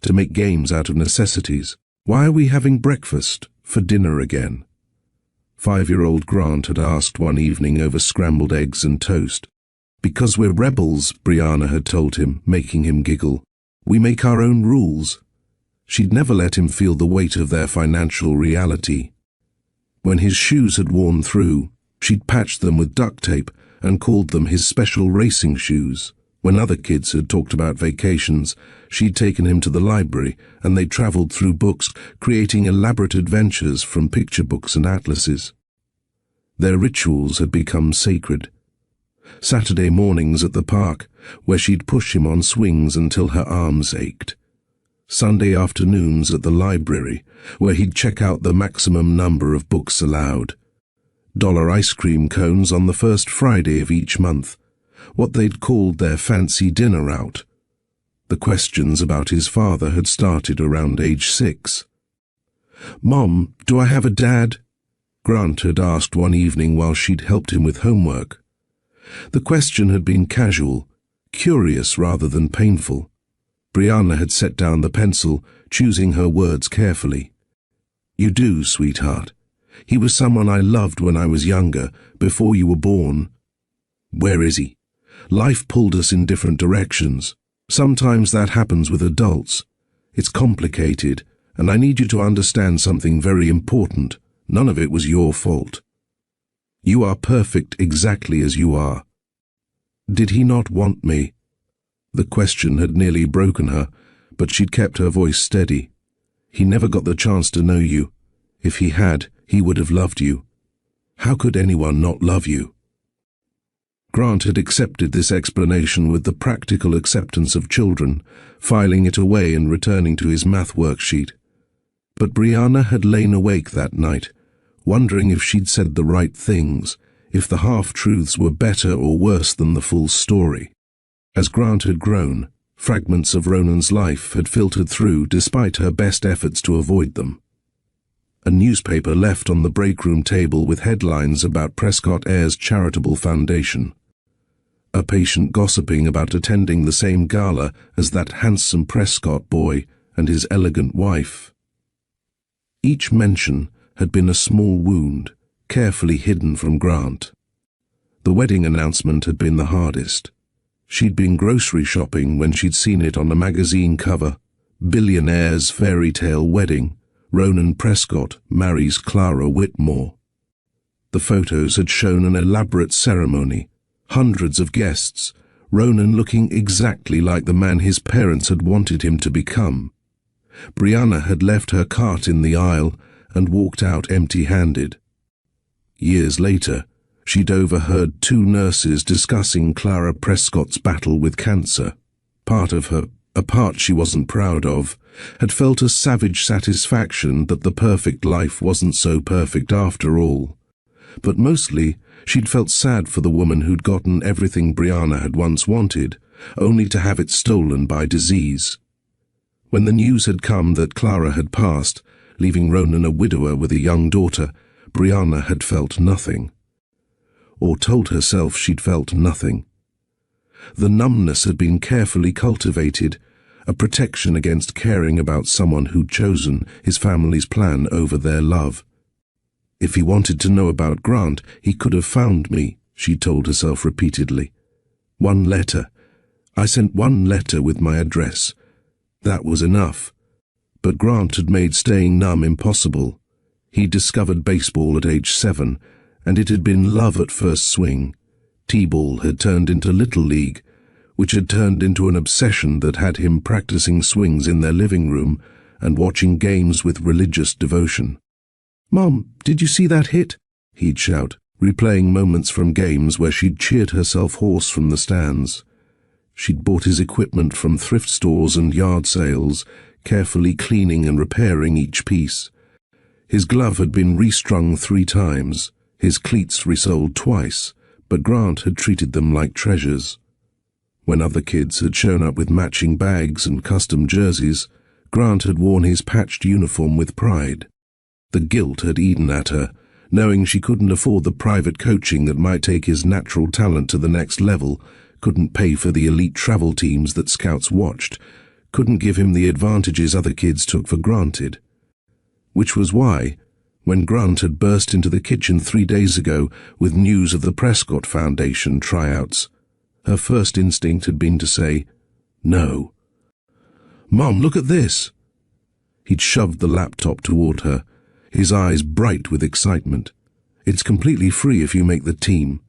to make games out of necessities. "Why are we having breakfast for dinner again?" 5-year-old Grant had asked one evening over scrambled eggs and toast. "Because we're rebels," Brianna had told him, making him giggle. "We make our own rules." She'd never let him feel the weight of their financial reality. When his shoes had worn through, she'd patched them with duct tape and called them his special racing shoes. When other kids had talked about vacations, she'd taken him to the library and they'd traveled through books, creating elaborate adventures from picture books and atlases. Their rituals had become sacred. Saturday mornings at the park, where she'd push him on swings until her arms ached. Sunday afternoons at the library, where he'd check out the maximum number of books allowed. $1 ice cream cones on the first Friday of each month, what they'd called their fancy dinner out. The questions about his father had started around age 6. "Mom, do I have a dad?" Grant had asked one evening while she'd helped him with homework. The question had been casual, curious rather than painful. Brianna had set down the pencil, choosing her words carefully. "You do, sweetheart. He was someone I loved when I was younger, before you were born." "Where is he?" "Life pulled us in different directions. Sometimes that happens with adults. It's complicated, and I need you to understand something very important. None of it was your fault. You are perfect exactly as you are." Did he not want me? The question had nearly broken her, but she'd kept her voice steady. "He never got the chance to know you. If he had, he would have loved you. How could anyone not love you?" Grant had accepted this explanation with the practical acceptance of children, filing it away and returning to his math worksheet. But Brianna had lain awake that night, wondering if she'd said the right things, if the half-truths were better or worse than the full story. As Grant had grown, fragments of Ronan's life had filtered through despite her best efforts to avoid them. A newspaper left on the break-room table with headlines about Prescott Ayres Charitable Foundation. A patient gossiping about attending the same gala as that handsome Prescott boy and his elegant wife. Each mention had been a small wound, carefully hidden from Grant. The wedding announcement had been the hardest. She'd been grocery shopping when she'd seen it on a magazine cover. Billionaire's fairy tale wedding. Ronan Prescott marries Clara Whitmore. The photos had shown an elaborate ceremony. Hundreds of guests. Ronan looking exactly like the man his parents had wanted him to become. Brianna had left her cart in the aisle and walked out empty-handed. Years later, she'd overheard two nurses discussing Clara Prescott's battle with cancer. Part of her, a part she wasn't proud of, had felt a savage satisfaction that the perfect life wasn't so perfect after all. But mostly, she'd felt sad for the woman who'd gotten everything Brianna had once wanted, only to have it stolen by disease. When the news had come that Clara had passed, leaving Ronan a widower with a young daughter, Brianna had felt nothing. Or told herself she'd felt nothing. The numbness had been carefully cultivated, a protection against caring about someone who'd chosen his family's plan over their love. If he wanted to know about Grant, he could have found me, she told herself repeatedly. One letter. I sent one letter with my address. That was enough. But Grant had made staying numb impossible. He discovered baseball at age 7, and it had been love at first swing. T-ball had turned into Little League, which had turned into an obsession that had him practicing swings in their living room and watching games with religious devotion. "Mom, did you see that hit?" he'd shout, replaying moments from games where she'd cheered herself hoarse from the stands. She'd bought his equipment from thrift stores and yard sales, carefully cleaning and repairing each piece. His glove had been restrung 3 times, his cleats resoled twice, but Grant had treated them like treasures. When other kids had shown up with matching bags and custom jerseys, Grant had worn his patched uniform with pride. The guilt had eaten at her, knowing she couldn't afford the private coaching that might take his natural talent to the next level, couldn't pay for the elite travel teams that scouts watched, couldn't give him the advantages other kids took for granted. Which was why, when Grant had burst into the kitchen 3 days ago with news of the Prescott Foundation tryouts, her first instinct had been to say, "No." "Mom, look at this." He'd shoved the laptop toward her, his eyes bright with excitement. "It's completely free if you make the team.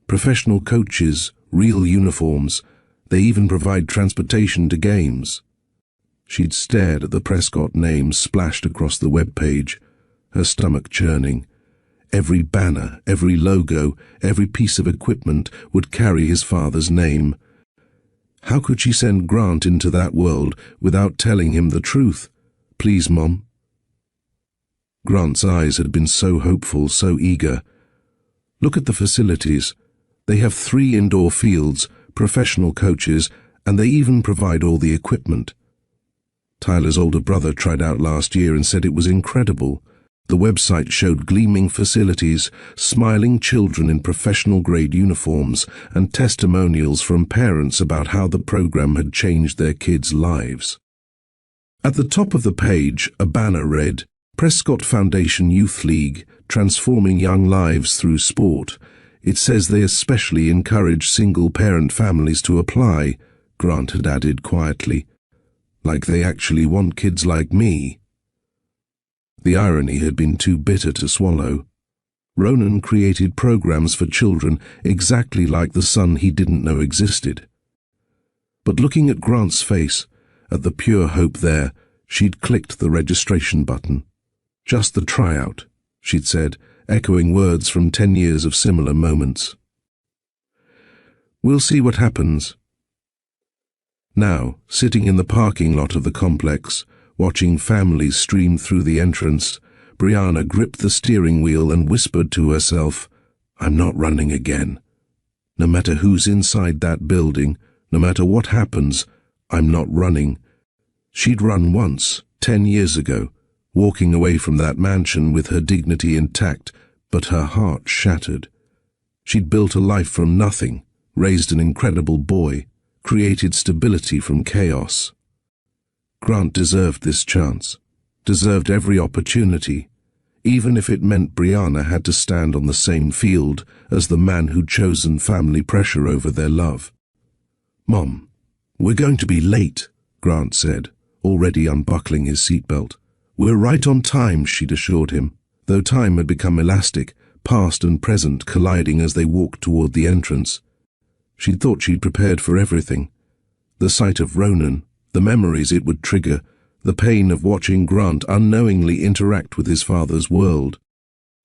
Professional coaches, real uniforms, they even provide transportation to games." She'd stared at the Prescott name splashed across the web page, her stomach churning. Every banner, every logo, every piece of equipment would carry his father's name. How could she send Grant into that world without telling him the truth? "Please, Mom." Grant's eyes had been so hopeful, so eager. "Look at the facilities. They have 3 indoor fields, professional coaches, and they even provide all the equipment." Tyler's older brother tried out last year and said it was incredible. The website showed gleaming facilities, smiling children in professional-grade uniforms, and testimonials from parents about how the program had changed their kids' lives. At the top of the page, a banner read, "Prescott Foundation Youth League, transforming young lives through sport." It says they especially encourage single-parent families to apply, Grant had added quietly. Like they actually want kids like me. The irony had been too bitter to swallow. Ronan created programs for children exactly like the son he didn't know existed. But looking at Grant's face, at the pure hope there, she'd clicked the registration button. "Just the tryout," she'd said, echoing words from 10 years of similar moments. "We'll see what happens." Now, sitting in the parking lot of the complex, watching families stream through the entrance, Brianna gripped the steering wheel and whispered to herself, "I'm not running again. No matter who's inside that building, no matter what happens, I'm not running." She'd run once, 10 years ago, walking away from that mansion with her dignity intact, but her heart shattered. She'd built a life from nothing, raised an incredible boy, created stability from chaos. Grant deserved this chance, deserved every opportunity. even if it meant Brianna had to stand on the same field as the man who'd chosen family pressure over their love. "Mom, we're going to be late," Grant said, already unbuckling his seatbelt. "We're right on time," she'd assured him, though time had become elastic, past and present colliding as they walked toward the entrance. She'd thought she'd prepared for everything. The sight of Ronan, the memories it would trigger, the pain of watching Grant unknowingly interact with his father's world.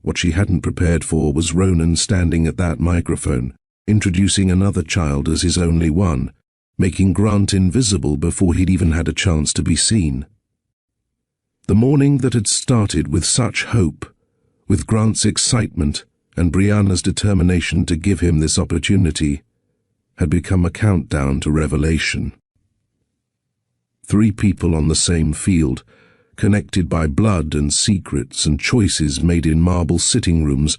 What she hadn't prepared for was Ronan standing at that microphone, introducing another child as his only one, making Grant invisible before he'd even had a chance to be seen. The morning that had started with such hope, with Grant's excitement and Brianna's determination to give him this opportunity, had become a countdown to revelation. 3 people on the same field, connected by blood and secrets and choices made in marble sitting rooms,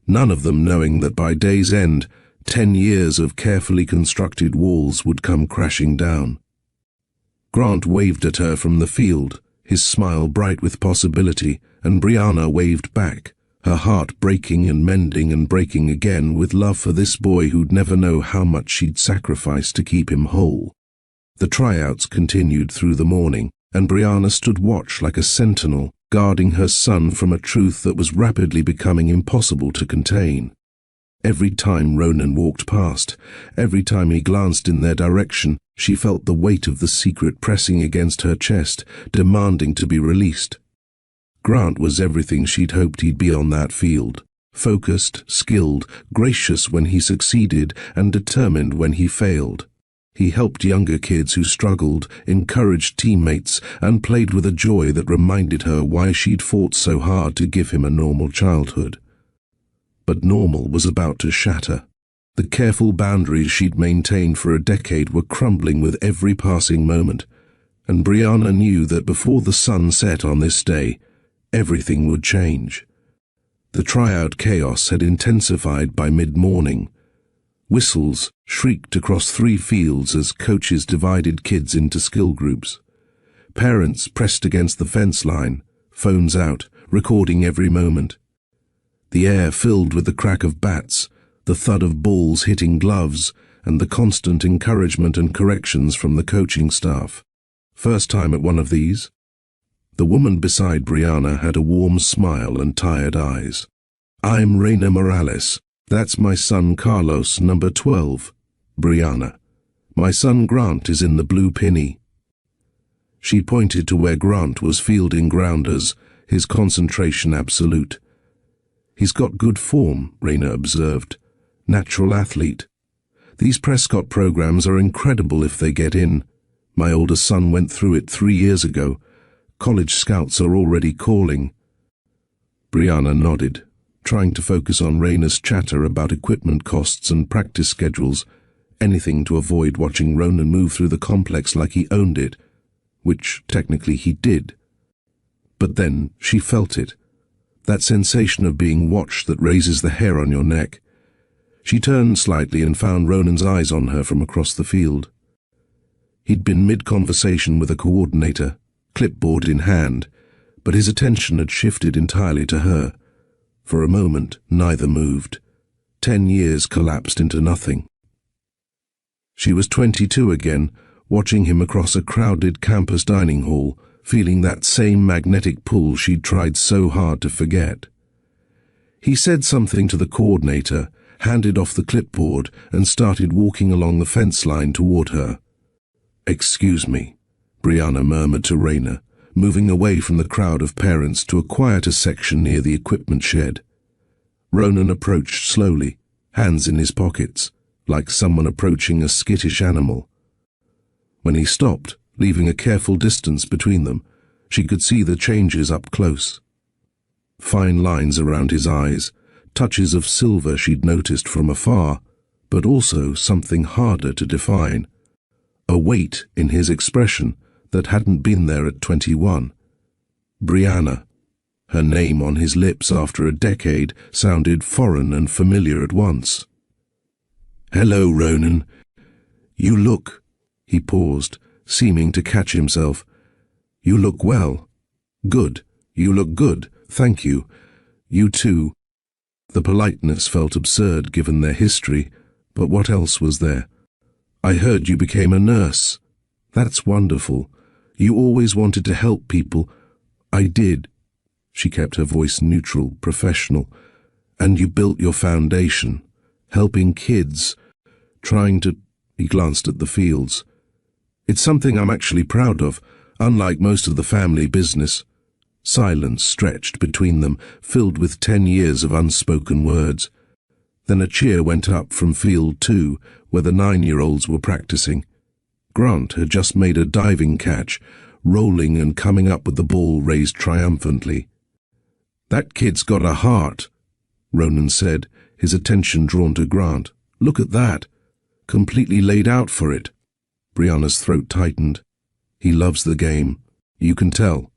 none of them knowing that by day's end, 10 years of carefully constructed walls would come crashing down. Grant waved at her from the field, his smile bright with possibility, and Brianna waved back, her heart breaking and mending and breaking again with love for this boy who'd never know how much she'd sacrificed to keep him whole. The tryouts continued through the morning, and Brianna stood watch like a sentinel, guarding her son from a truth that was rapidly becoming impossible to contain. Every time Ronan walked past, every time he glanced in their direction, she felt the weight of the secret pressing against her chest, demanding to be released. Grant was everything she'd hoped he'd be on that field. Focused, skilled, gracious when he succeeded, and determined when he failed. He helped younger kids who struggled, encouraged teammates, and played with a joy that reminded her why she'd fought so hard to give him a normal childhood. But normal was about to shatter. The careful boundaries she'd maintained for a decade were crumbling with every passing moment, and Brianna knew that before the sun set on this day, everything would change. The tryout chaos had intensified by mid-morning. Whistles shrieked across 3 fields as coaches divided kids into skill groups. Parents pressed against the fence line, phones out, recording every moment. The air filled with the crack of bats, the thud of balls hitting gloves, and the constant encouragement and corrections from the coaching staff. First time at one of these? The woman beside Brianna had a warm smile and tired eyes. "I'm Reina Morales. That's my son Carlos, number 12. Brianna. My son Grant is in the blue pinny." She pointed to where Grant was fielding grounders, his concentration absolute. "He's got good form," Reina observed. "Natural athlete. These Prescott programs are incredible if they get in. My older son went through it 3 years ago. College scouts are already calling." Brianna nodded, trying to focus on Reina's chatter about equipment costs and practice schedules, anything to avoid watching Ronan move through the complex like he owned it, which technically he did. But then she felt it, that sensation of being watched that raises the hair on your neck. She turned slightly and found Ronan's eyes on her from across the field. He'd been mid-conversation with a coordinator, clipboard in hand, but his attention had shifted entirely to her. For a moment, neither moved. 10 years collapsed into nothing. She was 22 again, watching him across a crowded campus dining hall, feeling that same magnetic pull she'd tried so hard to forget. He said something to the coordinator, handed off the clipboard, and started walking along the fence line toward her. "Excuse me," Brianna murmured to Reina, moving away from the crowd of parents to a quieter section near the equipment shed. Ronan approached slowly, hands in his pockets, like someone approaching a skittish animal. When he stopped, leaving a careful distance between them, she could see the changes up close. Fine lines around his eyes, touches of silver she'd noticed from afar, but also something harder to define. A weight in his expression that hadn't been there at 21. Brianna. Her name on his lips after a decade sounded foreign and familiar at once. "Hello, Ronan. You look—" He paused, seeming to catch himself. "You look well. Good. You look good. Thank you. You too. The politeness felt absurd given their history, but what else was there? I heard you became a nurse. That's wonderful. You always wanted to help people. I did. She kept her voice neutral, professional. And you built your foundation, helping kids, trying to... He glanced at the fields. It's something I'm actually proud of, unlike most of the family business. Silence stretched between them, filled with 10 years of unspoken words. Then a cheer went up from field 2, where the 9-year-olds were practicing. Grant had just made a diving catch, rolling and coming up with the ball raised triumphantly. That kid's got a heart, Ronan said, his attention drawn to Grant. Look at that. Completely laid out for it. Brianna's throat tightened. He loves the game. You can tell.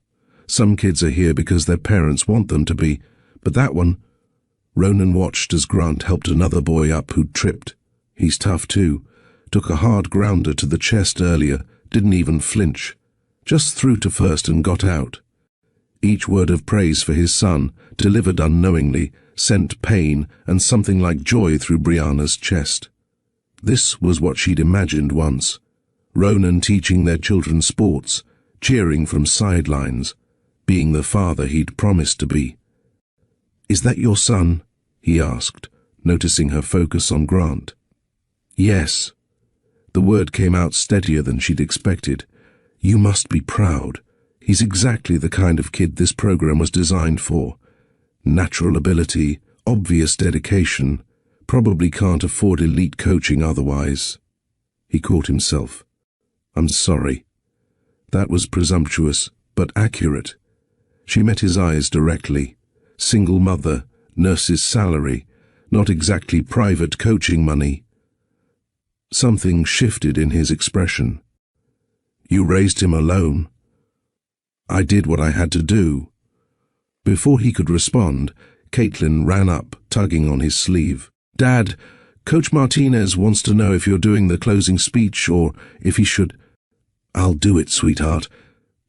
Some kids are here because their parents want them to be, but that one... Ronan watched as Grant helped another boy up who'd tripped. He's tough too. Took a hard grounder to the chest earlier, didn't even flinch. Just threw to first and got out. Each word of praise for his son, delivered unknowingly, sent pain and something like joy through Brianna's chest. This was what she'd imagined once. Ronan teaching their children sports, cheering from sidelines, being the father he'd promised to be. Is that your son? He asked, noticing her focus on Grant. Yes. The word came out steadier than she'd expected. You must be proud. He's exactly the kind of kid this program was designed for. Natural ability, obvious dedication, probably can't afford elite coaching otherwise. He caught himself. I'm sorry. That was presumptuous, but accurate. She met his eyes directly. Single mother, nurse's salary, not exactly private coaching money. Something shifted in his expression. You raised him alone. I did what I had to do. Before he could respond, Caitlin ran up, tugging on his sleeve. Dad, Coach Martinez wants to know if you're doing the closing speech or if he should... I'll do it, sweetheart.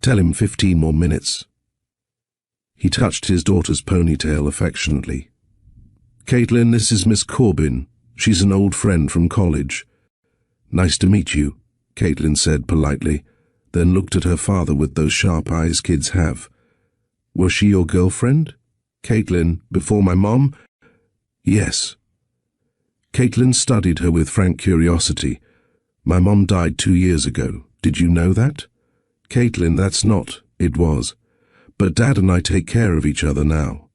Tell him 15 more minutes. He touched his daughter's ponytail affectionately. Caitlin, this is Miss Corbin. She's an old friend from college. Nice to meet you, Caitlin said politely, then looked at her father with those sharp eyes kids have. Was she your girlfriend? Caitlin, before my mom? Yes. Caitlin studied her with frank curiosity. My mom died 2 years ago. Did you know that? Caitlin, that's not. It was. But Dad and I take care of each other now.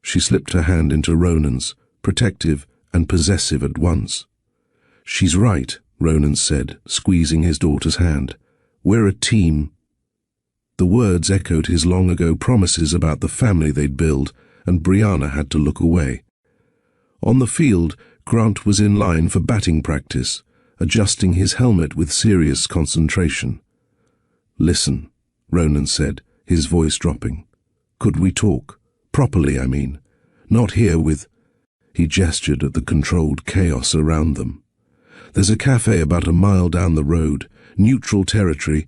She slipped her hand into Ronan's, protective and possessive at once. She's right, Ronan said, squeezing his daughter's hand. We're a team. The words echoed his long-ago promises about the family they'd build, and Brianna had to look away. On the field, Grant was in line for batting practice, adjusting his helmet with serious concentration. Listen, Ronan said, his voice dropping. Could we talk? Properly, I mean. Not here with... He gestured at the controlled chaos around them. There's a cafe about a mile down the road, neutral territory.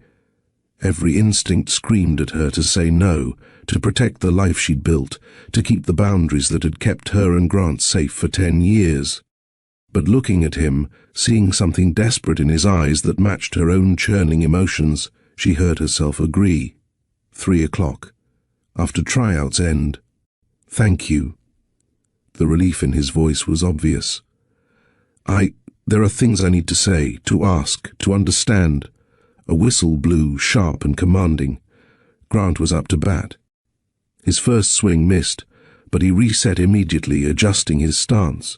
Every instinct screamed at her to say no, to protect the life she'd built, to keep the boundaries that had kept her and Grant safe for 10 years. But looking at him, seeing something desperate in his eyes that matched her own churning emotions, she heard herself agree. 3 o'clock. After tryouts end. Thank you. The relief in his voice was obvious. There are things I need to say, to ask, to understand. A whistle blew, sharp and commanding. Grant was up to bat. His first swing missed, but he reset immediately, adjusting his stance.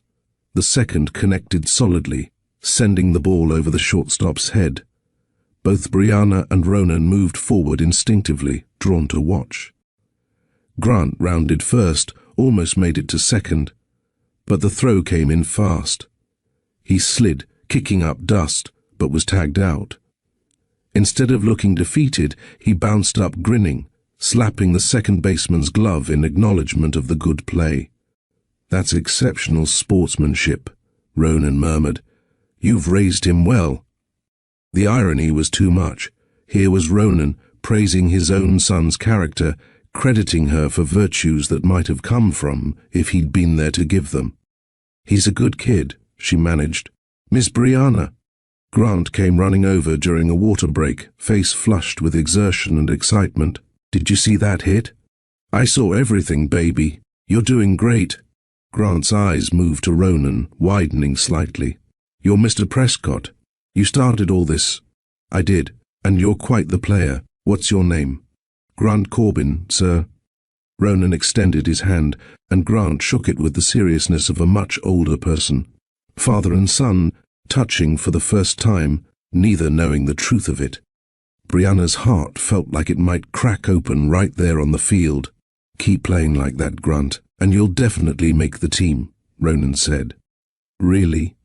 The second connected solidly, sending the ball over the shortstop's head. Both Brianna and Ronan moved forward instinctively, drawn to watch. Grant rounded first, almost made it to second, but the throw came in fast. He slid, kicking up dust, but was tagged out. Instead of looking defeated, he bounced up grinning, slapping the second baseman's glove in acknowledgement of the good play. That's exceptional sportsmanship, Ronan murmured. You've raised him well. The irony was too much. Here was Ronan praising his own son's character, crediting her for virtues that might have come from if he'd been there to give them. "He's a good kid," she managed. "Miss Brianna." Grant came running over during a water break, face flushed with exertion and excitement. "Did you see that hit?" "I saw everything, baby. You're doing great." Grant's eyes moved to Ronan, widening slightly. "You're Mr. Prescott. You started all this." "I did, and you're quite the player. What's your name?" "Grant Corbin, sir." Ronan extended his hand, and Grant shook it with the seriousness of a much older person. Father and son, touching for the first time, neither knowing the truth of it. Brianna's heart felt like it might crack open right there on the field. "Keep playing like that, Grant, and you'll definitely make the team," Ronan said. "Really?"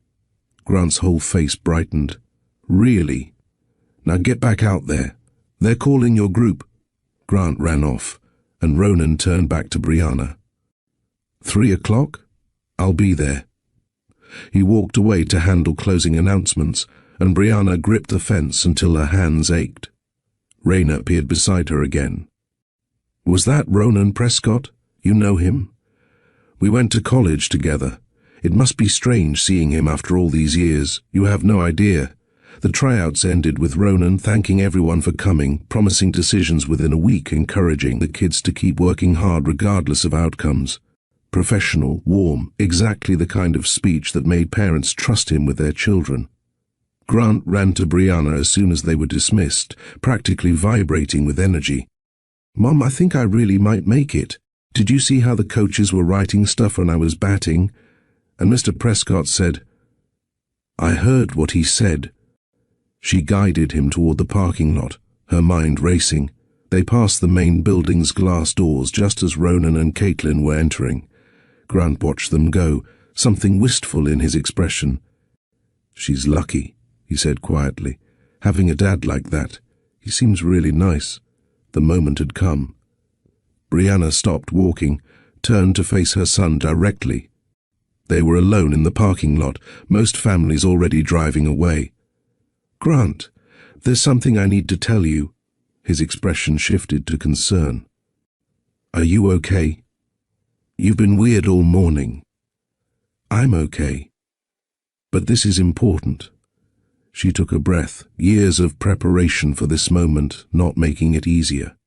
Grant's whole face brightened. "Really? Now get back out there. They're calling your group." Grant ran off, and Ronan turned back to Brianna. 3:00? I'll be there." He walked away to handle closing announcements, and Brianna gripped the fence until her hands ached. Raina appeared beside her again. "Was that Ronan Prescott? You know him?" "We went to college together. It must be strange seeing him after all these years. You have no idea." The tryouts ended with Ronan thanking everyone for coming, promising decisions within a week, encouraging the kids to keep working hard regardless of outcomes. Professional, warm, exactly the kind of speech that made parents trust him with their children. Grant ran to Brianna as soon as they were dismissed, practically vibrating with energy. "Mom, I think I really might make it. Did you see how the coaches were writing stuff when I was batting?" And Mr. Prescott said, "I heard what he said." She guided him toward the parking lot, her mind racing. They passed the main building's glass doors just as Ronan and Caitlin were entering. Grant watched them go, something wistful in his expression. "She's lucky," he said quietly. "Having a dad like that. He seems really nice." The moment had come. Brianna stopped walking, turned to face her son directly. They were alone in the parking lot, most families already driving away. "Grant, there's something I need to tell you." His expression shifted to concern. "Are you okay? You've been weird all morning." "I'm okay. But this is important." She took a breath, years of preparation for this moment, not making it easier.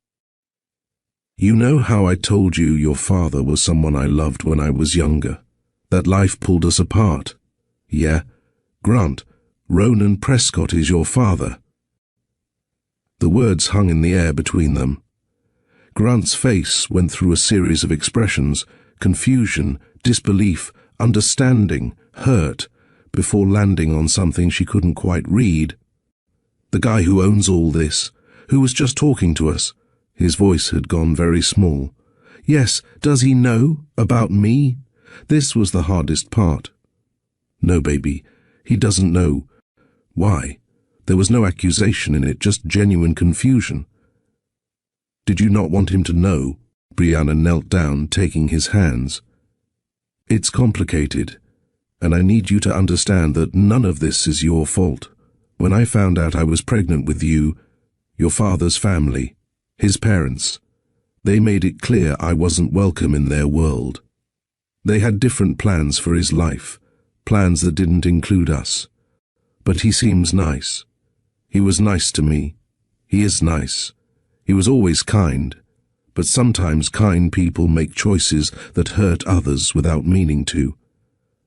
"You know how I told you your father was someone I loved when I was younger? That life pulled us apart. Yeah, Grant, Ronan Prescott is your father." The words hung in the air between them. Grant's face went through a series of expressions: confusion, disbelief, understanding, hurt, before landing on something she couldn't quite read. "The guy who owns all this, who was just talking to us." His voice had gone very small. "Yes, does he know about me?" This was the hardest part. "No, baby, he doesn't know." "Why?" There was no accusation in it, just genuine confusion. "Did you not want him to know?" Brianna knelt down, taking his hands. "It's complicated, and I need you to understand that none of this is your fault. When I found out I was pregnant with you, your father's family, his parents, they made it clear I wasn't welcome in their world. They had different plans for his life, plans that didn't include us. But he seems nice. He was nice to me. He is nice. He was always kind. But sometimes kind people make choices that hurt others without meaning to.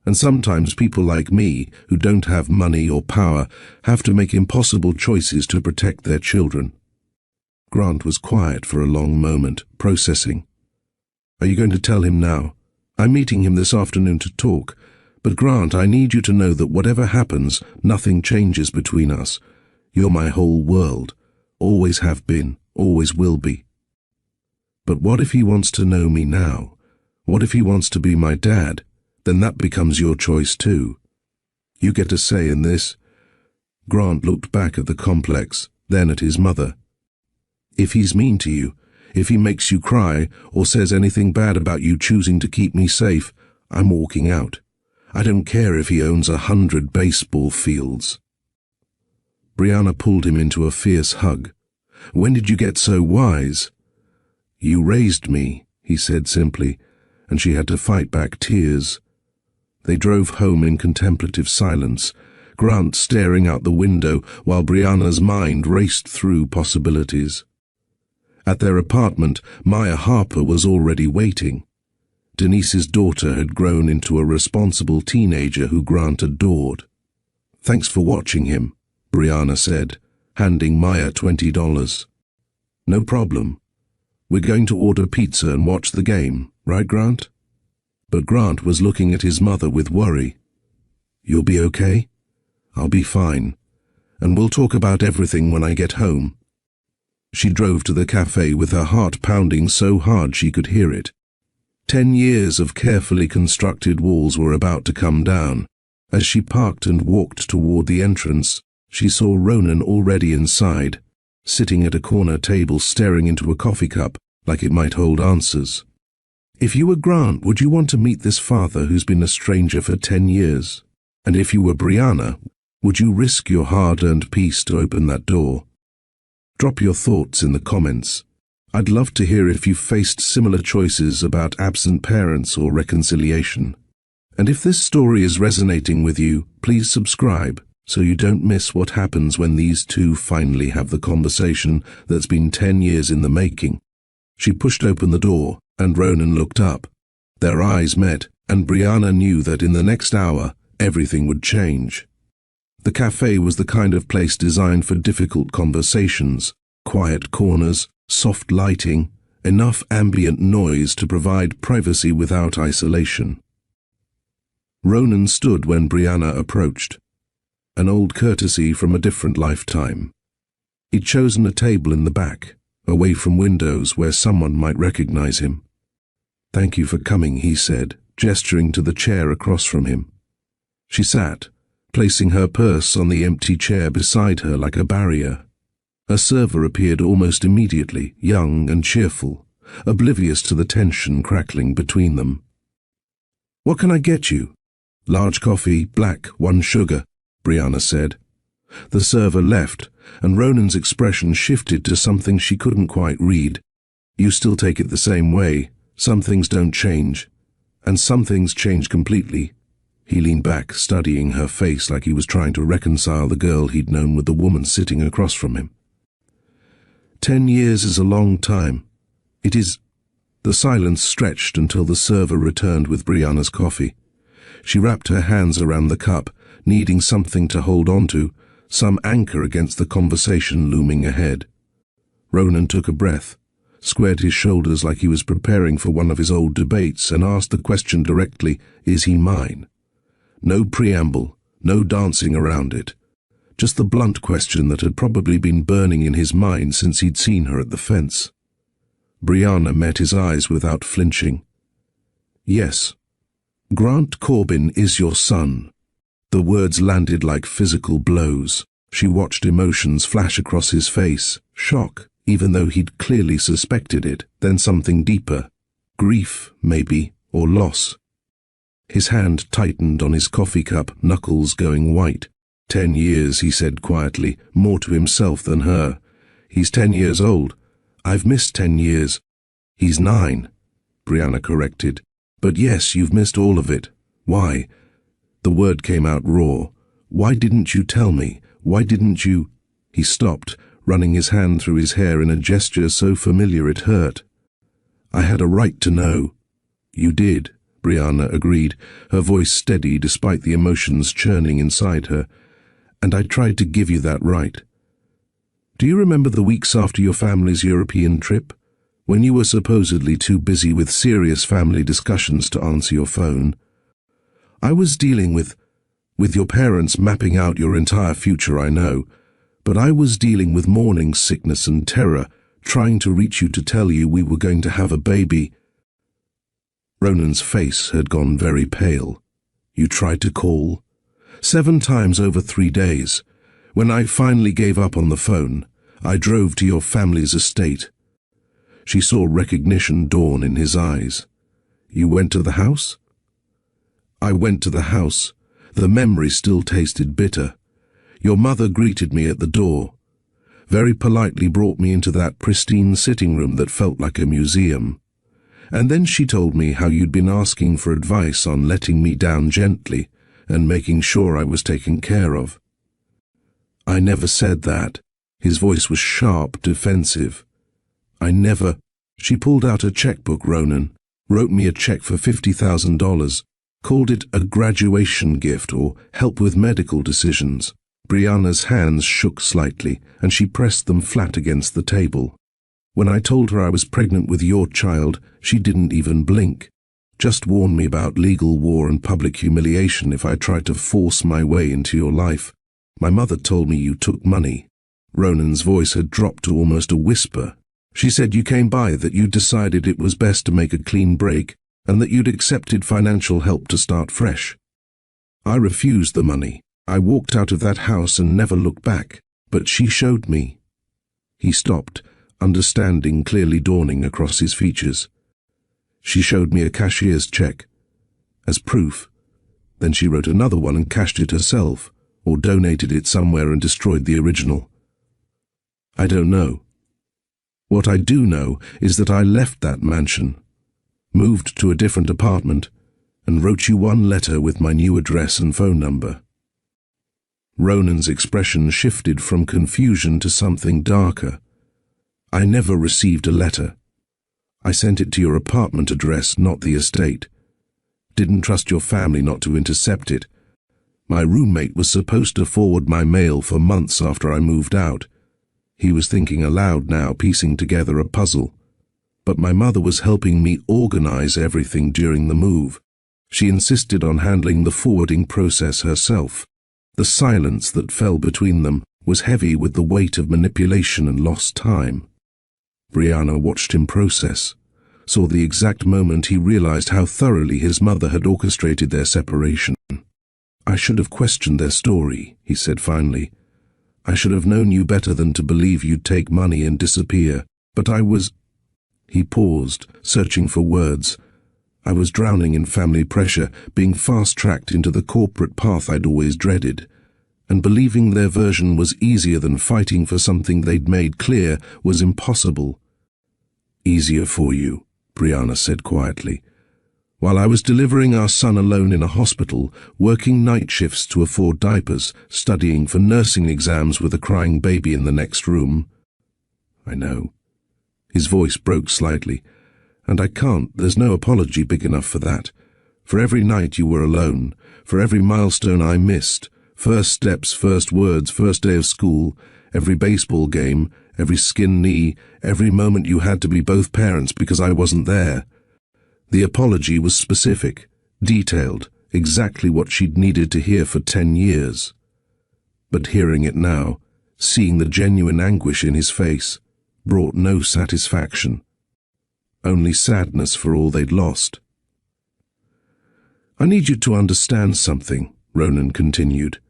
And sometimes people like me, who don't have money or power, have to make impossible choices to protect their children." Grant was quiet for a long moment, processing. "Are you going to tell him now? I'm meeting him this afternoon to talk. But Grant, I need you to know that whatever happens, nothing changes between us. You're my whole world. Always have been, always will be." "But what if he wants to know me now? What if he wants to be my dad? Then that becomes your choice too. You get a say in this." Grant looked back at the complex, then at his mother. "If he's mean to you, if he makes you cry, or says anything bad about you choosing to keep me safe, I'm walking out. I don't care if he owns 100 baseball fields." Brianna pulled him into a fierce hug. "When did you get so wise?" You raised me, he said simply, and she had to fight back tears. They drove home in contemplative silence, Grant staring out the window while Brianna's mind raced through possibilities. At their apartment, Maya Harper was already waiting. Denise's daughter had grown into a responsible teenager who Grant adored. "Thanks for watching him," Brianna said, handing Maya $20. "No problem. We're going to order pizza and watch the game, right, Grant?" But Grant was looking at his mother with worry. "You'll be okay?" "I'll be fine. And we'll talk about everything when I get home." She drove to the cafe with her heart pounding so hard she could hear it. 10 years of carefully constructed walls were about to come down. As she parked and walked toward the entrance, she saw Ronan already inside, sitting at a corner table staring into a coffee cup like it might hold answers. "If you were Grant, would you want to meet this father who's been a stranger for 10 years? And if you were Brianna, would you risk your hard-earned peace to open that door?" Drop your thoughts in the comments. I'd love to hear if you've faced similar choices about absent parents or reconciliation. And if this story is resonating with you, please subscribe so you don't miss what happens when these two finally have the conversation that's been 10 years in the making. She pushed open the door, and Ronan looked up. Their eyes met, and Brianna knew that in the next hour, everything would change. The cafe was the kind of place designed for difficult conversations, quiet corners, soft lighting, enough ambient noise to provide privacy without isolation. Ronan stood when Brianna approached, an old courtesy from a different lifetime. He'd chosen a table in the back, away from windows where someone might recognize him. "Thank you for coming," he said, gesturing to the chair across from him. She sat, placing her purse on the empty chair beside her like a barrier. A server appeared almost immediately, young and cheerful, oblivious to the tension crackling between them. "What can I get you?" "Large coffee, black, 1 sugar," Brianna said. The server left, and Ronan's expression shifted to something she couldn't quite read. "You still take it the same way. Some things don't change. And some things change completely." He leaned back, studying her face like he was trying to reconcile the girl he'd known with the woman sitting across from him. 10 years is a long time. It is. The silence stretched until the server returned with Brianna's coffee. She wrapped her hands around the cup, needing something to hold on to, some anchor against the conversation looming ahead. Ronan took a breath, squared his shoulders like he was preparing for one of his old debates, and asked the question directly, "Is he mine?" No preamble, no dancing around it. Just the blunt question that had probably been burning in his mind since he'd seen her at the fence. Brianna met his eyes without flinching. "Yes. Grant Corbin is your son." The words landed like physical blows. She watched emotions flash across his face, shock, even though he'd clearly suspected it, then something deeper. Grief, maybe, or loss. His hand tightened on his coffee cup, knuckles going white. 10 years, he said quietly, more to himself than her. "He's 10 years old. I've missed 10 years. He's 9, Brianna corrected. "But yes, you've missed all of it. Why?" The word came out raw. "Why didn't you tell me? Why didn't you—" He stopped, running his hand through his hair in a gesture so familiar it hurt. "I had a right to know." "You did," Brianna agreed, her voice steady despite the emotions churning inside her. "And I tried to give you that right. Do you remember the weeks after your family's European trip, when you were supposedly too busy with serious family discussions to answer your phone? I was dealing with your parents mapping out your entire future, I know, but I was dealing with morning sickness and terror, trying to reach you to tell you we were going to have a baby." Ronan's face had gone very pale. "You tried to call?" 7 times over 3 days. When I finally gave up on the phone, I drove to your family's estate." She saw recognition dawn in his eyes. "You went to the house?" "I went to the house. The memory still tasted bitter. Your mother greeted me at the door. very politely brought me into that pristine sitting room that felt like a museum. And then she told me how you'd been asking for advice on letting me down gently and making sure I was taken care of. I never said that. His voice was sharp, defensive. I never. She pulled out a checkbook, Ronan, wrote me a check for $50,000, called it a graduation gift or help with medical decisions. Brianna's hands shook slightly, and she pressed them flat against the table. When I told her I was pregnant with your child, she didn't even blink. Just warned me about legal war and public humiliation if I tried to force my way into your life. My mother told me you took money. Ronan's voice had dropped to almost a whisper. She said you came by, that you decided it was best to make a clean break, and that you'd accepted financial help to start fresh. I refused the money. I walked out of that house and never looked back, but she showed me. He stopped, understanding clearly dawning across his features. She showed me a cashier's check as proof. Then she wrote another one and cashed it herself, or donated it somewhere and destroyed the original. I don't know. What I do know is that I left that mansion, moved to a different apartment, and wrote you one letter with my new address and phone number. Ronan's expression shifted from confusion to something darker. I never received a letter. I sent it to your apartment address, not the estate. Didn't trust your family not to intercept it. My roommate was supposed to forward my mail for months after I moved out. He was thinking aloud now, piecing together a puzzle. But my mother was helping me organize everything during the move. She insisted on handling the forwarding process herself. The silence that fell between them was heavy with the weight of manipulation and lost time. Brianna watched him process, saw the exact moment he realized how thoroughly his mother had orchestrated their separation. I should have questioned their story, he said finally. I should have known you better than to believe you'd take money and disappear, but I was... He paused, searching for words. I was drowning in family pressure, being fast-tracked into the corporate path I'd always dreaded, and believing their version was easier than fighting for something they'd made clear was impossible. Easier for you, Brianna said quietly. While I was delivering our son alone in a hospital, working night shifts to afford diapers, studying for nursing exams with a crying baby in the next room. I know. His voice broke slightly. And I can't, there's no apology big enough for that. For every night you were alone, for every milestone I missed, first steps, first words, first day of school, every baseball game, every skinned knee, every moment you had to be both parents because I wasn't there. The apology was specific, detailed, exactly what she'd needed to hear for 10 years. But hearing it now, seeing the genuine anguish in his face, brought no satisfaction. Only sadness for all they'd lost. I need you to understand something, Ronan continued.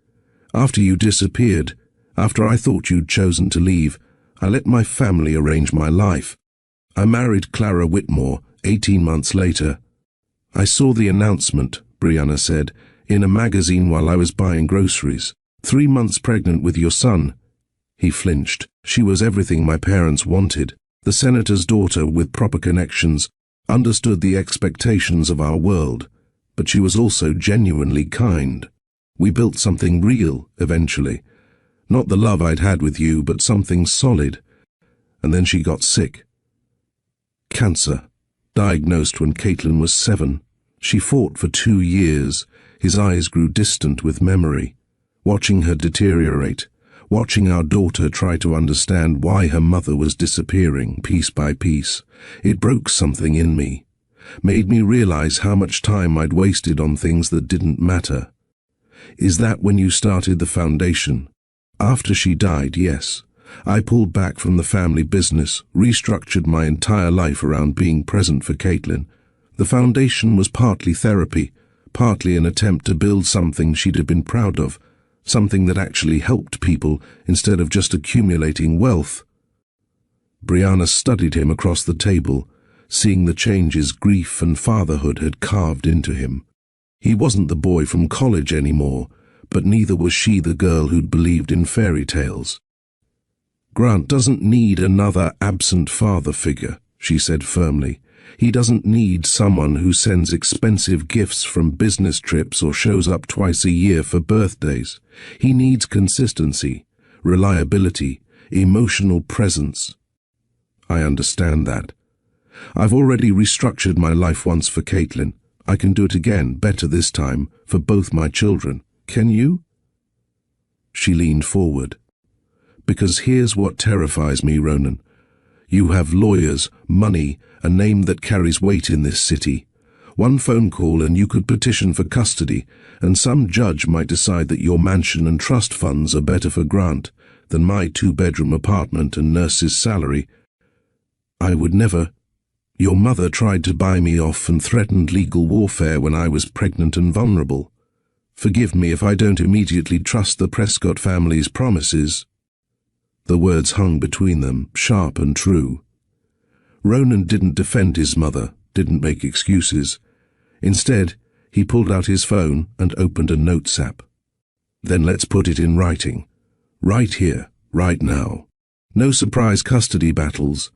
After you disappeared, after I thought you'd chosen to leave, I let my family arrange my life. I married Clara Whitmore 18 months later. I saw the announcement, Brianna said, in a magazine while I was buying groceries. 3 months pregnant with your son. He flinched. She was everything my parents wanted. The senator's daughter with proper connections, understood the expectations of our world, but she was also genuinely kind. We built something real, eventually. Not the love I'd had with you, but something solid. And then she got sick. Cancer. Diagnosed when Caitlin was 7. She fought for 2 years. His eyes grew distant with memory. Watching her deteriorate, watching our daughter try to understand why her mother was disappearing piece by piece, it broke something in me, made me realize how much time I'd wasted on things that didn't matter. Is that when you started the foundation? After she died, yes. I pulled back from the family business, restructured my entire life around being present for Caitlin. The foundation was partly therapy, partly an attempt to build something she'd have been proud of, something that actually helped people instead of just accumulating wealth. Brianna studied him across the table, seeing the changes grief and fatherhood had carved into him. He wasn't the boy from college anymore, but neither was she the girl who'd believed in fairy tales. Grant doesn't need another absent father figure, she said firmly. He doesn't need someone who sends expensive gifts from business trips or shows up twice a year for birthdays. He needs consistency, reliability, emotional presence. I understand that. I've already restructured my life once for Caitlin. I can do it again, better this time, for both my children. Can you? She leaned forward. Because here's what terrifies me, Ronan. You have lawyers, money, a name that carries weight in this city. One phone call and you could petition for custody, and some judge might decide that your mansion and trust funds are better for Grant than my 2-bedroom apartment and nurse's salary. I would never. Your mother tried to buy me off and threatened legal warfare when I was pregnant and vulnerable. Forgive me if I don't immediately trust the Prescott family's promises. The words hung between them, sharp and true. Ronan didn't defend his mother, didn't make excuses. Instead, he pulled out his phone and opened a notes app. Then let's put it in writing. Right here, right now. No surprise custody battles.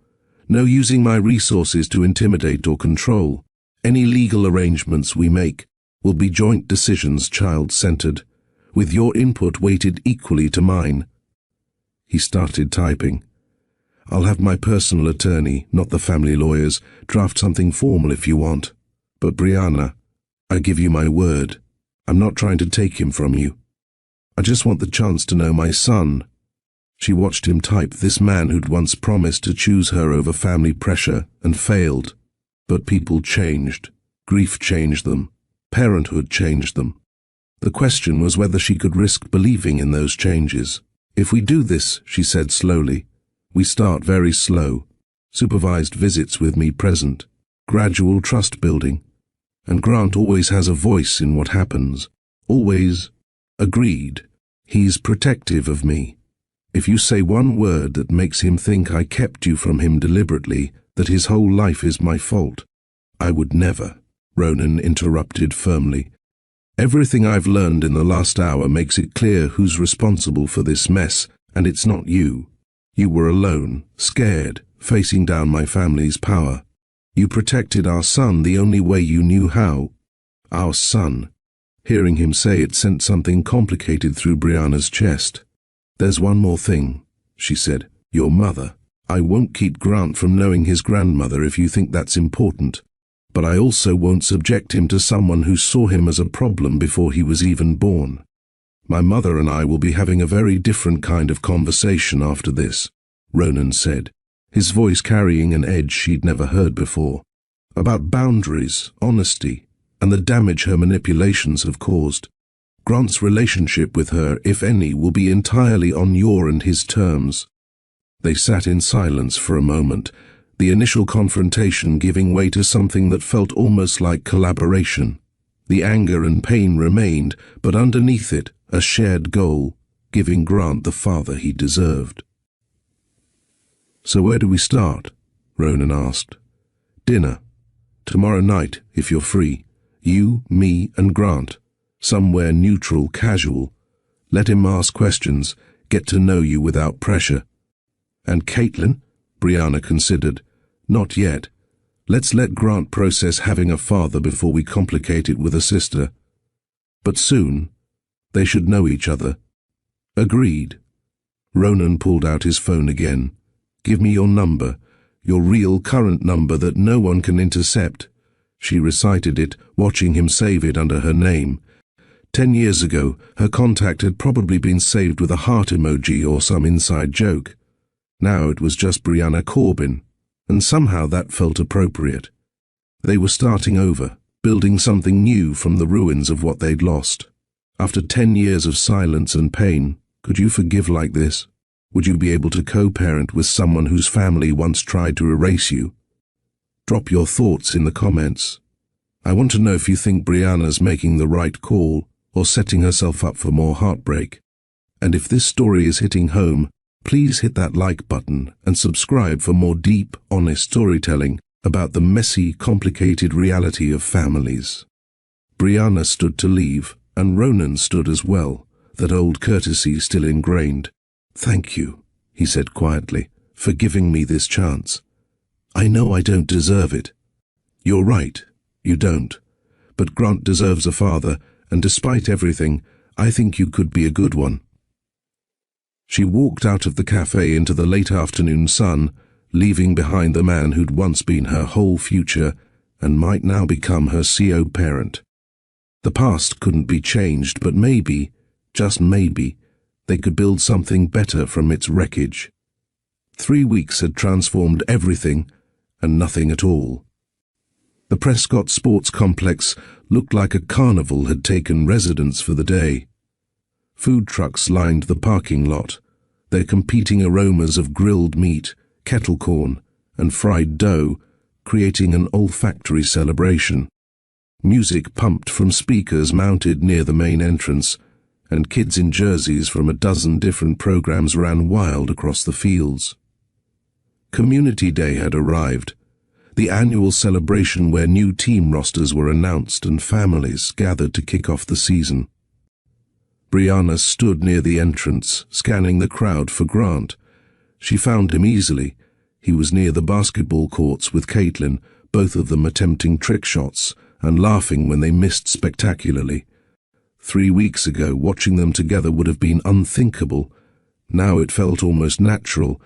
No using my resources to intimidate or control. Any legal arrangements we make will be joint decisions child-centered, with your input weighted equally to mine. He started typing. I'll have my personal attorney, not the family lawyers, draft something formal if you want. But Brianna, I give you my word. I'm not trying to take him from you. I just want the chance to know my son. She watched him type, this man who'd once promised to choose her over family pressure and failed. But people changed. Grief changed them. Parenthood changed them. The question was whether she could risk believing in those changes. If we do this, she said slowly, we start very slow. Supervised visits with me present. Gradual trust building. And Grant always has a voice in what happens. Always. Agreed. He's protective of me. If you say one word that makes him think I kept you from him deliberately, that his whole life is my fault, I would never, Ronan interrupted firmly. Everything I've learned in the last hour makes it clear who's responsible for this mess, and it's not you. You were alone, scared, facing down my family's power. You protected our son the only way you knew how. Our son. Hearing him say it sent something complicated through Brianna's chest. There's one more thing, she said. Your mother. I won't keep Grant from knowing his grandmother if you think that's important. But I also won't subject him to someone who saw him as a problem before he was even born. My mother and I will be having a very different kind of conversation after this, Ronan said, his voice carrying an edge she'd never heard before. About boundaries, honesty, and the damage her manipulations have caused. Grant's relationship with her, if any, will be entirely on your and his terms. They sat in silence for a moment, the initial confrontation giving way to something that felt almost like collaboration. The anger and pain remained, but underneath it, a shared goal, giving Grant the father he deserved. So where do we start? Ronan asked. Dinner. Tomorrow night, if you're free. You, me, and Grant. Somewhere neutral, casual. Let him ask questions, get to know you without pressure. And Caitlin? Brianna considered. Not yet. Let's let Grant process having a father before we complicate it with a sister. But soon, they should know each other. Agreed. Ronan pulled out his phone again. Give me your number, your real current number that no one can intercept. She recited it, watching him save it under her name. 10 years ago, her contact had probably been saved with a heart emoji or some inside joke. Now it was just Brianna Corbin, and somehow that felt appropriate. They were starting over, building something new from the ruins of what they'd lost. After 10 years of silence and pain, could you forgive like this? Would you be able to co-parent with someone whose family once tried to erase you? Drop your thoughts in the comments. I want to know if you think Brianna's making the right call or setting herself up for more heartbreak. And if this story is hitting home, please hit that like button and subscribe for more deep, honest storytelling about the messy, complicated reality of families. Brianna stood to leave, and Ronan stood as well, that old courtesy still ingrained. Thank you, he said quietly, "for giving me this chance. I know I don't deserve it." "You're right, you don't. But Grant deserves a father, and despite everything, I think you could be a good one." She walked out of the cafe into the late afternoon sun, leaving behind the man who'd once been her whole future and might now become her CO parent. The past couldn't be changed, but maybe, just maybe, they could build something better from its wreckage. 3 weeks had transformed everything and nothing at all. The Prescott Sports Complex looked like a carnival had taken residence for the day. Food trucks lined the parking lot, their competing aromas of grilled meat, kettle corn, and fried dough creating an olfactory celebration. Music pumped from speakers mounted near the main entrance, and kids in jerseys from a dozen different programs ran wild across the fields. Community Day had arrived, the annual celebration where new team rosters were announced and families gathered to kick off the season. Brianna stood near the entrance, scanning the crowd for Grant. She found him easily. He was near the basketball courts with Caitlin, both of them attempting trick shots and laughing when they missed spectacularly. 3 weeks ago, watching them together would have been unthinkable. Now it felt almost natural.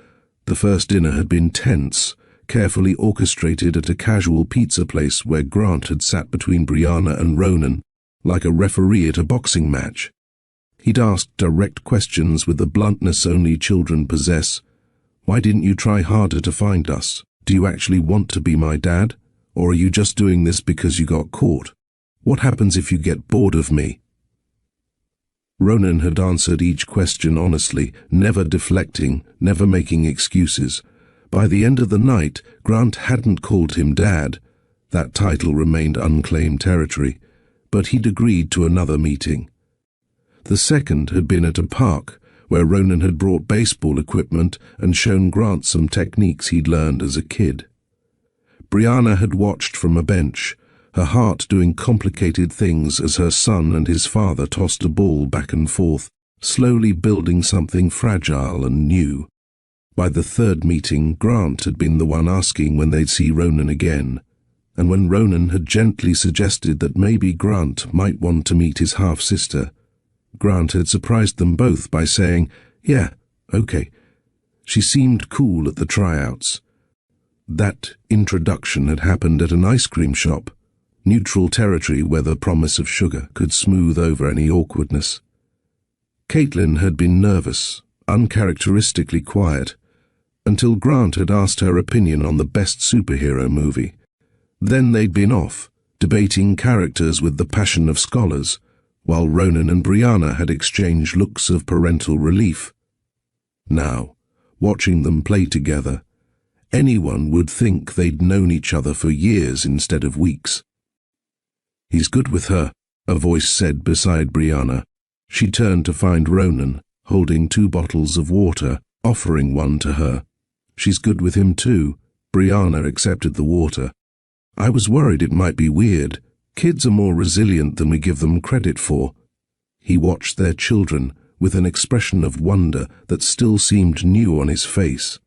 The first dinner had been tense, carefully orchestrated at a casual pizza place where Grant had sat between Brianna and Ronan, like a referee at a boxing match. He'd asked direct questions with the bluntness only children possess. "Why didn't you try harder to find us? Do you actually want to be my dad? Or are you just doing this because you got caught? What happens if you get bored of me?" Ronan had answered each question honestly, never deflecting, never making excuses. By the end of the night, Grant hadn't called him Dad. That title remained unclaimed territory, but he'd agreed to another meeting. The second had been at a park, where Ronan had brought baseball equipment and shown Grant some techniques he'd learned as a kid. Brianna had watched from a bench, her heart doing complicated things as her son and his father tossed a ball back and forth, slowly building something fragile and new. By the third meeting, Grant had been the one asking when they'd see Ronan again, and when Ronan had gently suggested that maybe Grant might want to meet his half-sister, Grant had surprised them both by saying, "Yeah, okay." She seemed cool at the tryouts. That introduction had happened at an ice cream shop, neutral territory where the promise of sugar could smooth over any awkwardness. Caitlin had been nervous, uncharacteristically quiet, until Grant had asked her opinion on the best superhero movie. Then they'd been off, debating characters with the passion of scholars, while Ronan and Brianna had exchanged looks of parental relief. Now, watching them play together, anyone would think they'd known each other for years instead of weeks. "He's good with her," a voice said beside Brianna. She turned to find Ronan, holding 2 bottles of water, offering one to her. "She's good with him too." Brianna accepted the water. "I was worried it might be weird. Kids are more resilient than we give them credit for." He watched their children with an expression of wonder that still seemed new on his face.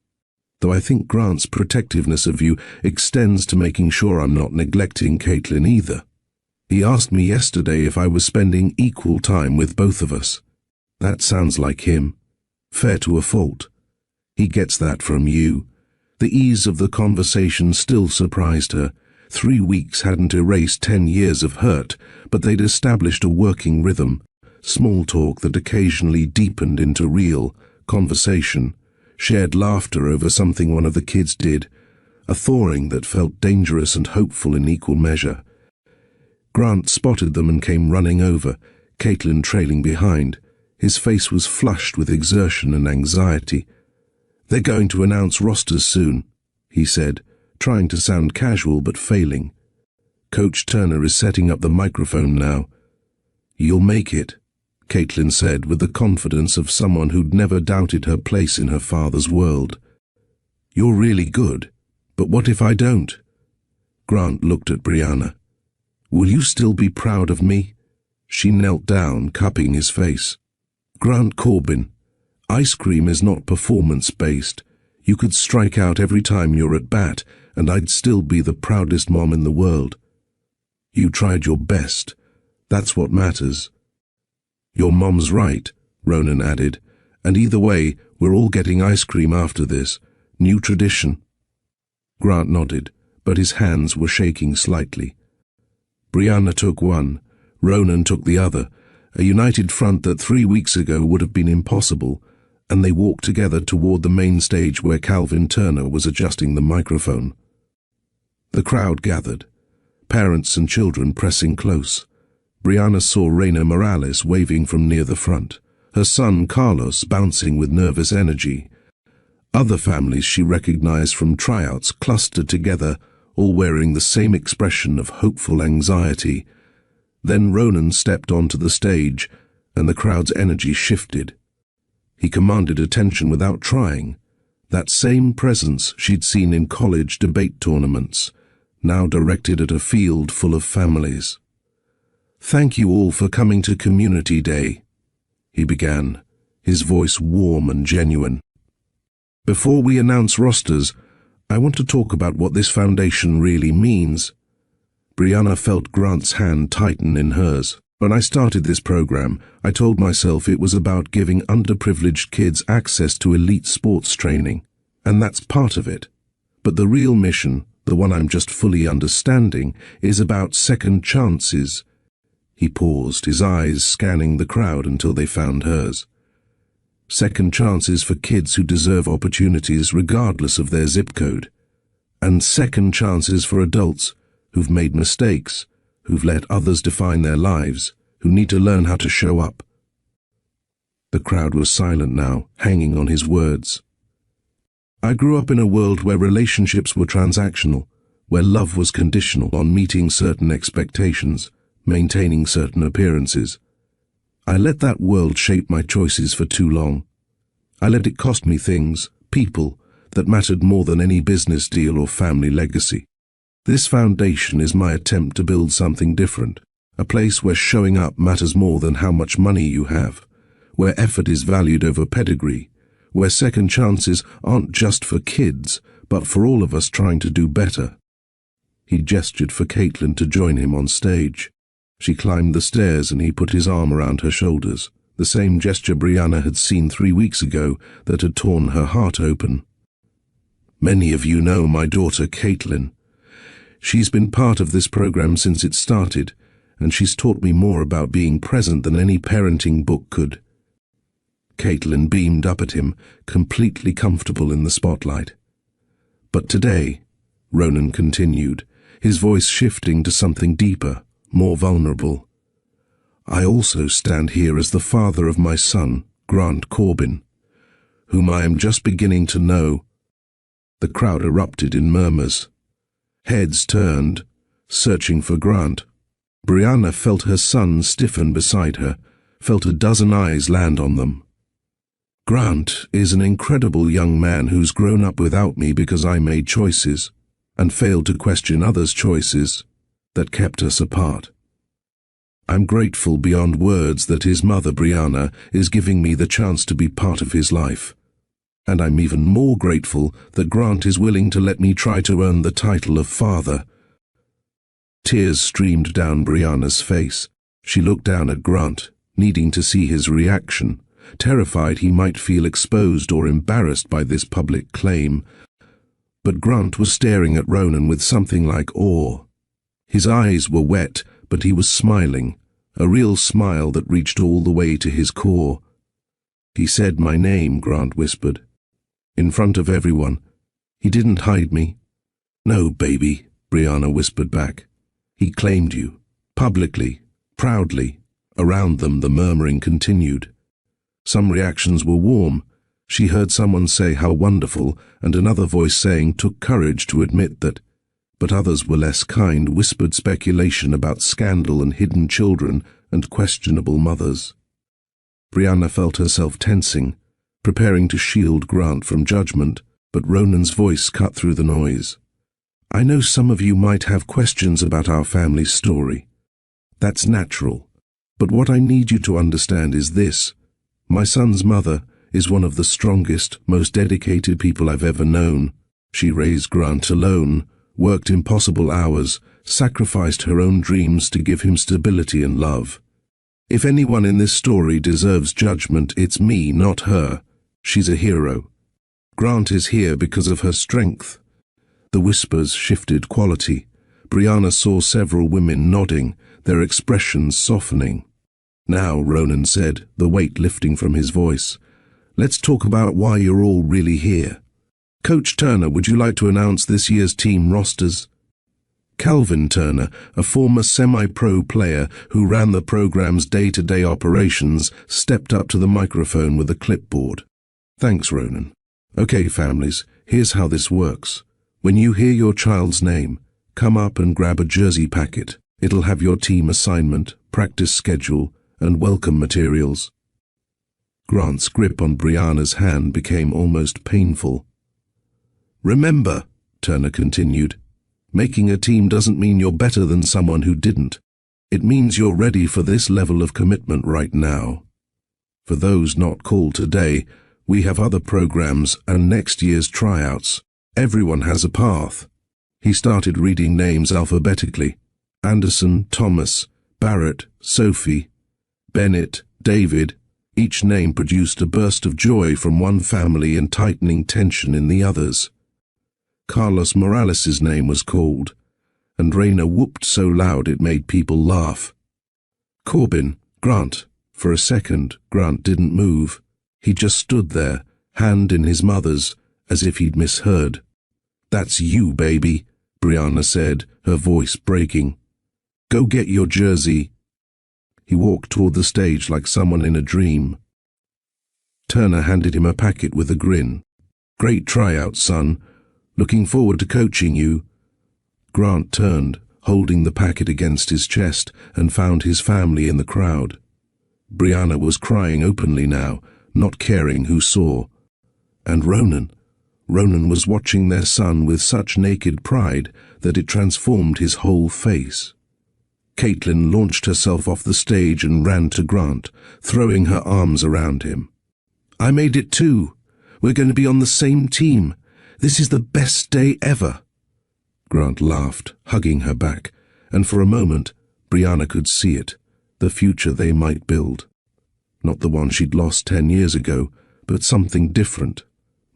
"Though I think Grant's protectiveness of you extends to making sure I'm not neglecting Caitlin either. He asked me yesterday if I was spending equal time with both of us. That sounds like him. Fair to a fault. He gets that from you." The ease of the conversation still surprised her. 3 weeks hadn't erased 10 years of hurt, but they'd established a working rhythm, small talk that occasionally deepened into real conversation, shared laughter over something one of the kids did, a thawing that felt dangerous and hopeful in equal measure. Grant spotted them and came running over, Caitlin trailing behind. His face was flushed with exertion and anxiety. "They're going to announce rosters soon," he said, trying to sound casual but failing. "Coach Turner is setting up the microphone now." "You'll make it," Caitlin said with the confidence of someone who'd never doubted her place in her father's world. "You're really good, but what if I don't?" Grant looked at Brianna. "Will you still be proud of me?" She knelt down, cupping his face. "Grant Corbin, Ice cream is not performance-based. You could strike out every time you're at bat, and I'd still be the proudest mom in the world. You tried your best. That's what matters. Your mom's right, Ronan added, and either way, we're all getting ice cream after this. New tradition. Grant nodded, but his hands were shaking slightly. Brianna took one, Ronan took the other, a united front that 3 weeks ago would have been impossible, and they walked together toward the main stage where Calvin Turner was adjusting the microphone. The crowd gathered, parents and children pressing close. Brianna saw Reina Morales waving from near the front, her son Carlos bouncing with nervous energy. Other families she recognized from Tryouts clustered together, all wearing the same expression of hopeful anxiety. Then Ronan stepped onto the stage, and the crowd's energy shifted. He commanded attention without trying. That same presence she'd seen in college debate tournaments, now directed at a field full of families. "Thank you all for coming to Community Day," he began, his voice warm and genuine. "Before we announce rosters, I want to talk about what this foundation really means." Brianna felt Grant's hand tighten in hers. "When I started this program, I told myself it was about giving underprivileged kids access to elite sports training, and that's part of it. But the real mission, the one I'm just fully understanding, is about second chances." He paused, his eyes scanning the crowd until they found hers. Second chances for kids who deserve opportunities regardless of their zip code. And second chances for adults who've made mistakes, who've let others define their lives, who need to learn how to show up. The crowd was silent now, hanging on his words. "I grew up in a world where relationships were transactional, where love was conditional on meeting certain expectations, maintaining certain appearances. I let that world shape my choices for too long. I let it cost me things, people, that mattered more than any business deal or family legacy. This foundation is my attempt to build something different, a place where showing up matters more than how much money you have, where effort is valued over pedigree, where second chances aren't just for kids, but for all of us trying to do better." He gestured for Caitlin to join him on stage. She climbed the stairs and he put his arm around her shoulders, the same gesture Brianna had seen 3 weeks ago that had torn her heart open. "Many of you know my daughter Caitlin. She's been part of this program since it started, and she's taught me more about being present than any parenting book could." Caitlin beamed up at him, completely comfortable in the spotlight. "But today," Ronan continued, his voice shifting to something deeper, more vulnerable, "I also stand here as the father of my son, Grant Corbin, whom I am just beginning to know." The crowd erupted in murmurs. Heads turned, searching for Grant. Brianna felt her son stiffen beside her, felt a dozen eyes land on them. "Grant is an incredible young man who's grown up without me because I made choices, and failed to question others' choices, that kept us apart. I'm grateful beyond words that his mother, Brianna, is giving me the chance to be part of his life. And I'm even more grateful that Grant is willing to let me try to earn the title of father." Tears streamed down Brianna's face. She looked down at Grant, needing to see his reaction, terrified he might feel exposed or embarrassed by this public claim. But Grant was staring at Ronan with something like awe. His eyes were wet, but he was smiling, a real smile that reached all the way to his core. "He said my name," Grant whispered. "In front of everyone. He didn't hide me." "No, baby," Brianna whispered back. "He claimed you, publicly, proudly." Around them the murmuring continued. Some reactions were warm. She heard someone say how wonderful, and another voice saying took courage to admit that. But others were less kind, whispered speculation about scandal and hidden children and questionable mothers. Brianna felt herself tensing, preparing to shield Grant from judgment, but Ronan's voice cut through the noise. "I know some of you might have questions about our family's story. That's natural. But what I need you to understand is this. My son's mother is one of the strongest, most dedicated people I've ever known. She raised Grant alone, worked impossible hours, sacrificed her own dreams to give him stability and love. If anyone in this story deserves judgment, it's me, not her. She's a hero. Grant is here because of her strength. The whispers shifted quality. Brianna saw several women nodding, their expressions softening. Now, Ronan said, the weight lifting from his voice, let's talk about why you're all really here. Coach Turner, would you like to announce this year's team rosters? Calvin Turner, a former semi-pro player who ran the program's day-to-day operations, stepped up to the microphone with a clipboard. Thanks, Ronan. Okay, families, here's how this works. When you hear your child's name, come up and grab a jersey packet. It'll have your team assignment, practice schedule, and welcome materials. Grant's grip on Brianna's hand became almost painful. Remember, Turner continued, making a team doesn't mean you're better than someone who didn't. It means you're ready for this level of commitment right now. For those not called today, we have other programs and next year's tryouts. Everyone has a path. He started reading names alphabetically. Anderson, Thomas, Barrett, Sophie, Bennett, David. Each name produced a burst of joy from one family and tightening tension in the others. Carlos Morales' name was called, and Raina whooped so loud it made people laugh. Corbin, Grant. For a second, Grant didn't move. He just stood there, hand in his mother's, as if he'd misheard. That's you, baby, Brianna said, her voice breaking. Go get your jersey. He walked toward the stage like someone in a dream. Turner handed him a packet with a grin. Great tryout, son. Looking forward to coaching you. Grant turned, holding the packet against his chest, and found his family in the crowd. Brianna was crying openly now, not caring who saw. And Ronan was watching their son with such naked pride that it transformed his whole face. Caitlin launched herself off the stage and ran to Grant, throwing her arms around him. I made it too. We're going to be on the same team. This is the best day ever. Grant laughed, hugging her back, and for a moment, Brianna could see it, the future they might build. Not the one she'd lost 10 years ago, but something different,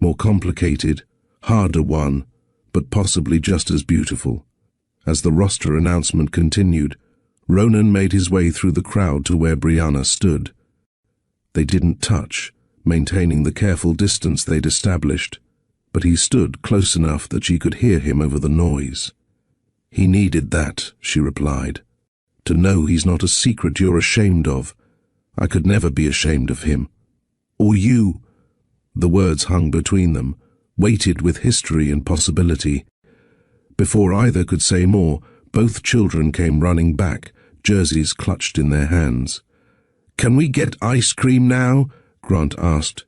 more complicated, harder one, but possibly just as beautiful. As the roster announcement continued, Ronan made his way through the crowd to where Brianna stood. They didn't touch, maintaining the careful distance they'd established, but he stood close enough that she could hear him over the noise. He needed that, she replied. To know he's not a secret you're ashamed of. I could never be ashamed of him. Or you. The words hung between them, weighted with history and possibility. Before either could say more, both children came running back, jerseys clutched in their hands. Can we get ice cream now? Grant asked.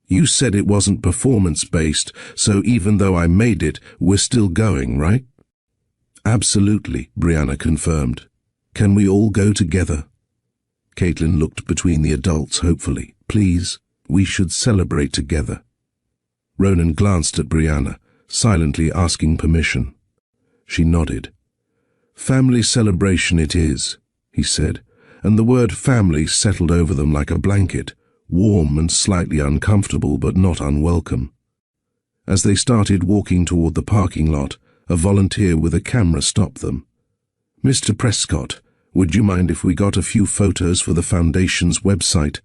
You said it wasn't performance-based, so even though I made it, we're still going, right? Absolutely, Brianna confirmed. Can we all go together? Caitlin looked between the adults hopefully. Please, we should celebrate together. Ronan glanced at Brianna, silently asking permission. She nodded. Family celebration it is, he said, and the word family settled over them like a blanket, warm and slightly uncomfortable but not unwelcome. As they started walking toward the parking lot, a volunteer with a camera stopped them. Mr. Prescott, would you mind if we got a few photos for the Foundation's website?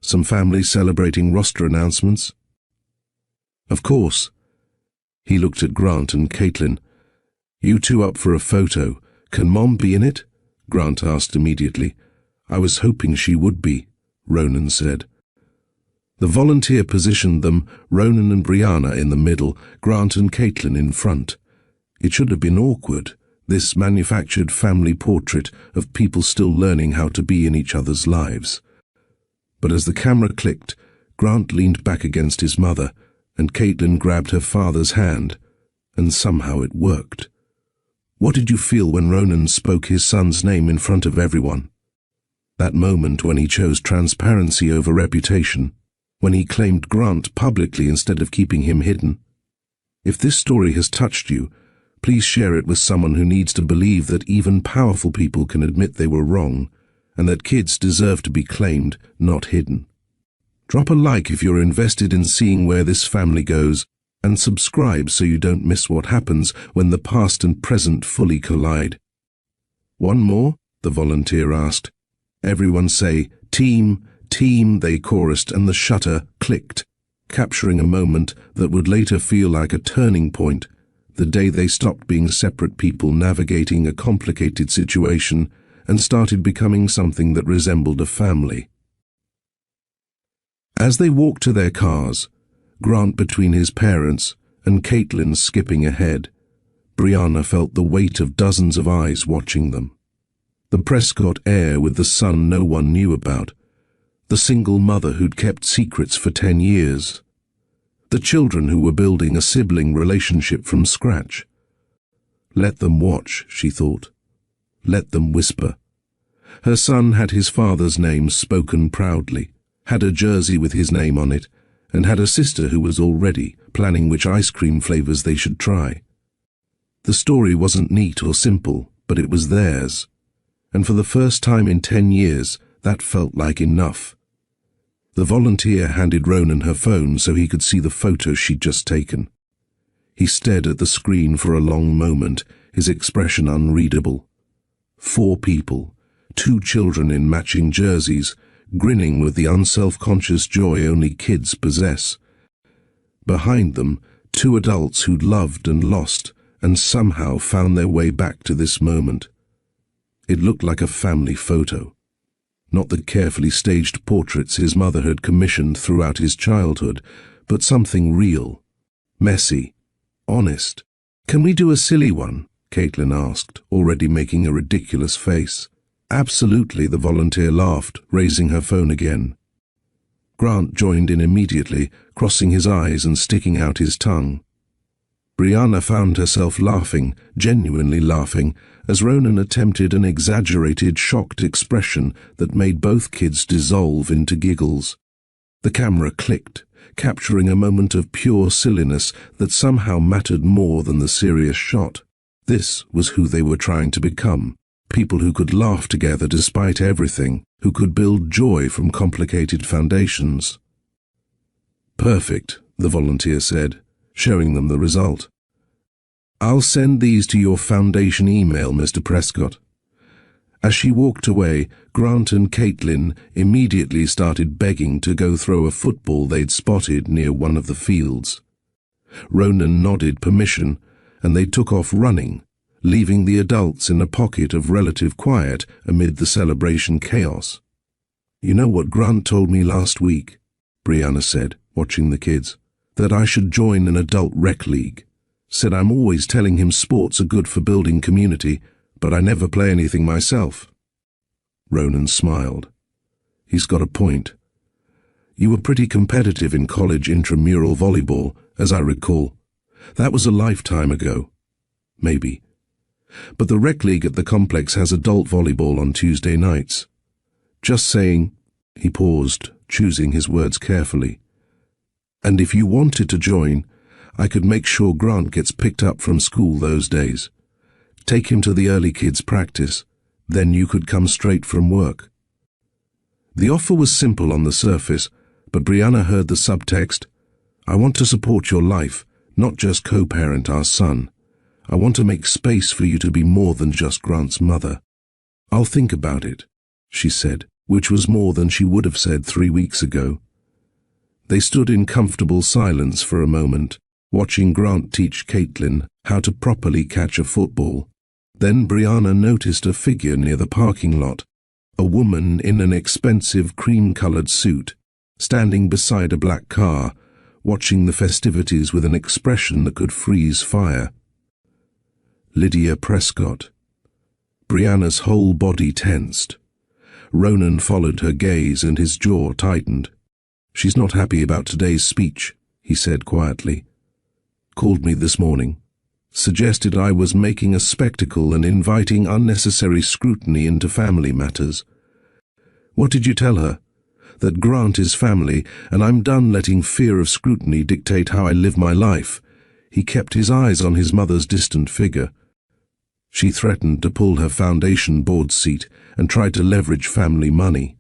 Some families celebrating roster announcements? Of course. He looked at Grant and Caitlin. You two up for a photo? Can Mom be in it? Grant asked immediately. I was hoping she would be, Ronan said. The volunteer positioned them, Ronan and Brianna in the middle, Grant and Caitlin in front. It should have been awkward, this manufactured family portrait of people still learning how to be in each other's lives. But as the camera clicked, Grant leaned back against his mother, and Caitlin grabbed her father's hand, and somehow it worked. What did you feel when Ronan spoke his son's name in front of everyone? That moment when he chose transparency over reputation. when he claimed Grant publicly instead of keeping him hidden. If this story has touched you, please share it with someone who needs to believe that even powerful people can admit they were wrong, and that kids deserve to be claimed, not hidden. Drop a like if you're invested in seeing where this family goes, and subscribe so you don't miss what happens when the past and present fully collide. One more? The volunteer asked. Everyone say, "Team, team," they chorused, and the shutter clicked, capturing a moment that would later feel like a turning point, the day they stopped being separate people navigating a complicated situation and started becoming something that resembled a family. As they walked to their cars, Grant between his parents and Caitlin skipping ahead, Brianna felt the weight of dozens of eyes watching them. The Prescott heir with the son no one knew about, the single mother who'd kept secrets for 10 years, the children who were building a sibling relationship from scratch. Let them watch, she thought. Let them whisper. Her son had his father's name spoken proudly, had a jersey with his name on it, and had a sister who was already planning which ice cream flavors they should try. The story wasn't neat or simple, but it was theirs, and for the first time in 10 years, that felt like enough. The volunteer handed Ronan her phone so he could see the photo she'd just taken. He stared at the screen for a long moment, his expression unreadable. 4 people, 2 children in matching jerseys, grinning with the unself-conscious joy only kids possess. Behind them, 2 adults who'd loved and lost, and somehow found their way back to this moment. It looked like a family photo. Not the carefully staged portraits his mother had commissioned throughout his childhood, but something real, messy, honest. "Can we do a silly one?" Caitlin asked, already making a ridiculous face. "Absolutely," the volunteer laughed, raising her phone again. Grant joined in immediately, crossing his eyes and sticking out his tongue. Brianna found herself laughing, genuinely laughing, as Ronan attempted an exaggerated, shocked expression that made both kids dissolve into giggles. The camera clicked, capturing a moment of pure silliness that somehow mattered more than the serious shot. This was who they were trying to become, people who could laugh together despite everything, who could build joy from complicated foundations. "Perfect," the volunteer said, showing them the result. "I'll send these to your foundation email, Mr. Prescott." As she walked away, Grant and Caitlin immediately started begging to go throw a football they'd spotted near one of the fields. Ronan nodded permission, and they took off running, leaving the adults in a pocket of relative quiet amid the celebration chaos. "You know what Grant told me last week," Brianna said, watching the kids, "that I should join an adult rec league. Said I'm always telling him sports are good for building community, but I never play anything myself." Ronan smiled. "He's got a point. You were pretty competitive in college intramural volleyball, as I recall. That was a lifetime ago. Maybe. But the rec league at the complex has adult volleyball on Tuesday nights. Just saying." He paused, choosing his words carefully. "And if you wanted to join, I could make sure Grant gets picked up from school those days. Take him to the early kids' practice, then you could come straight from work." The offer was simple on the surface, but Brianna heard the subtext. "I want to support your life, not just co-parent our son. I want to make space for you to be more than just Grant's mother." "I'll think about it," she said, which was more than she would have said 3 weeks ago. They stood in comfortable silence for a moment, watching Grant teach Caitlin how to properly catch a football. Then Brianna noticed a figure near the parking lot, a woman in an expensive cream-colored suit, standing beside a black car, watching the festivities with an expression that could freeze fire. Lydia Prescott. Brianna's whole body tensed. Ronan followed her gaze and his jaw tightened. "She's not happy about today's speech," he said quietly. "Called me this morning. Suggested I was making a spectacle and inviting unnecessary scrutiny into family matters." "What did you tell her?" that Grant is family, and I'm done letting fear of scrutiny dictate how I live my life." He kept his eyes on his mother's distant figure. She threatened to pull her foundation board seat and tried to leverage family money.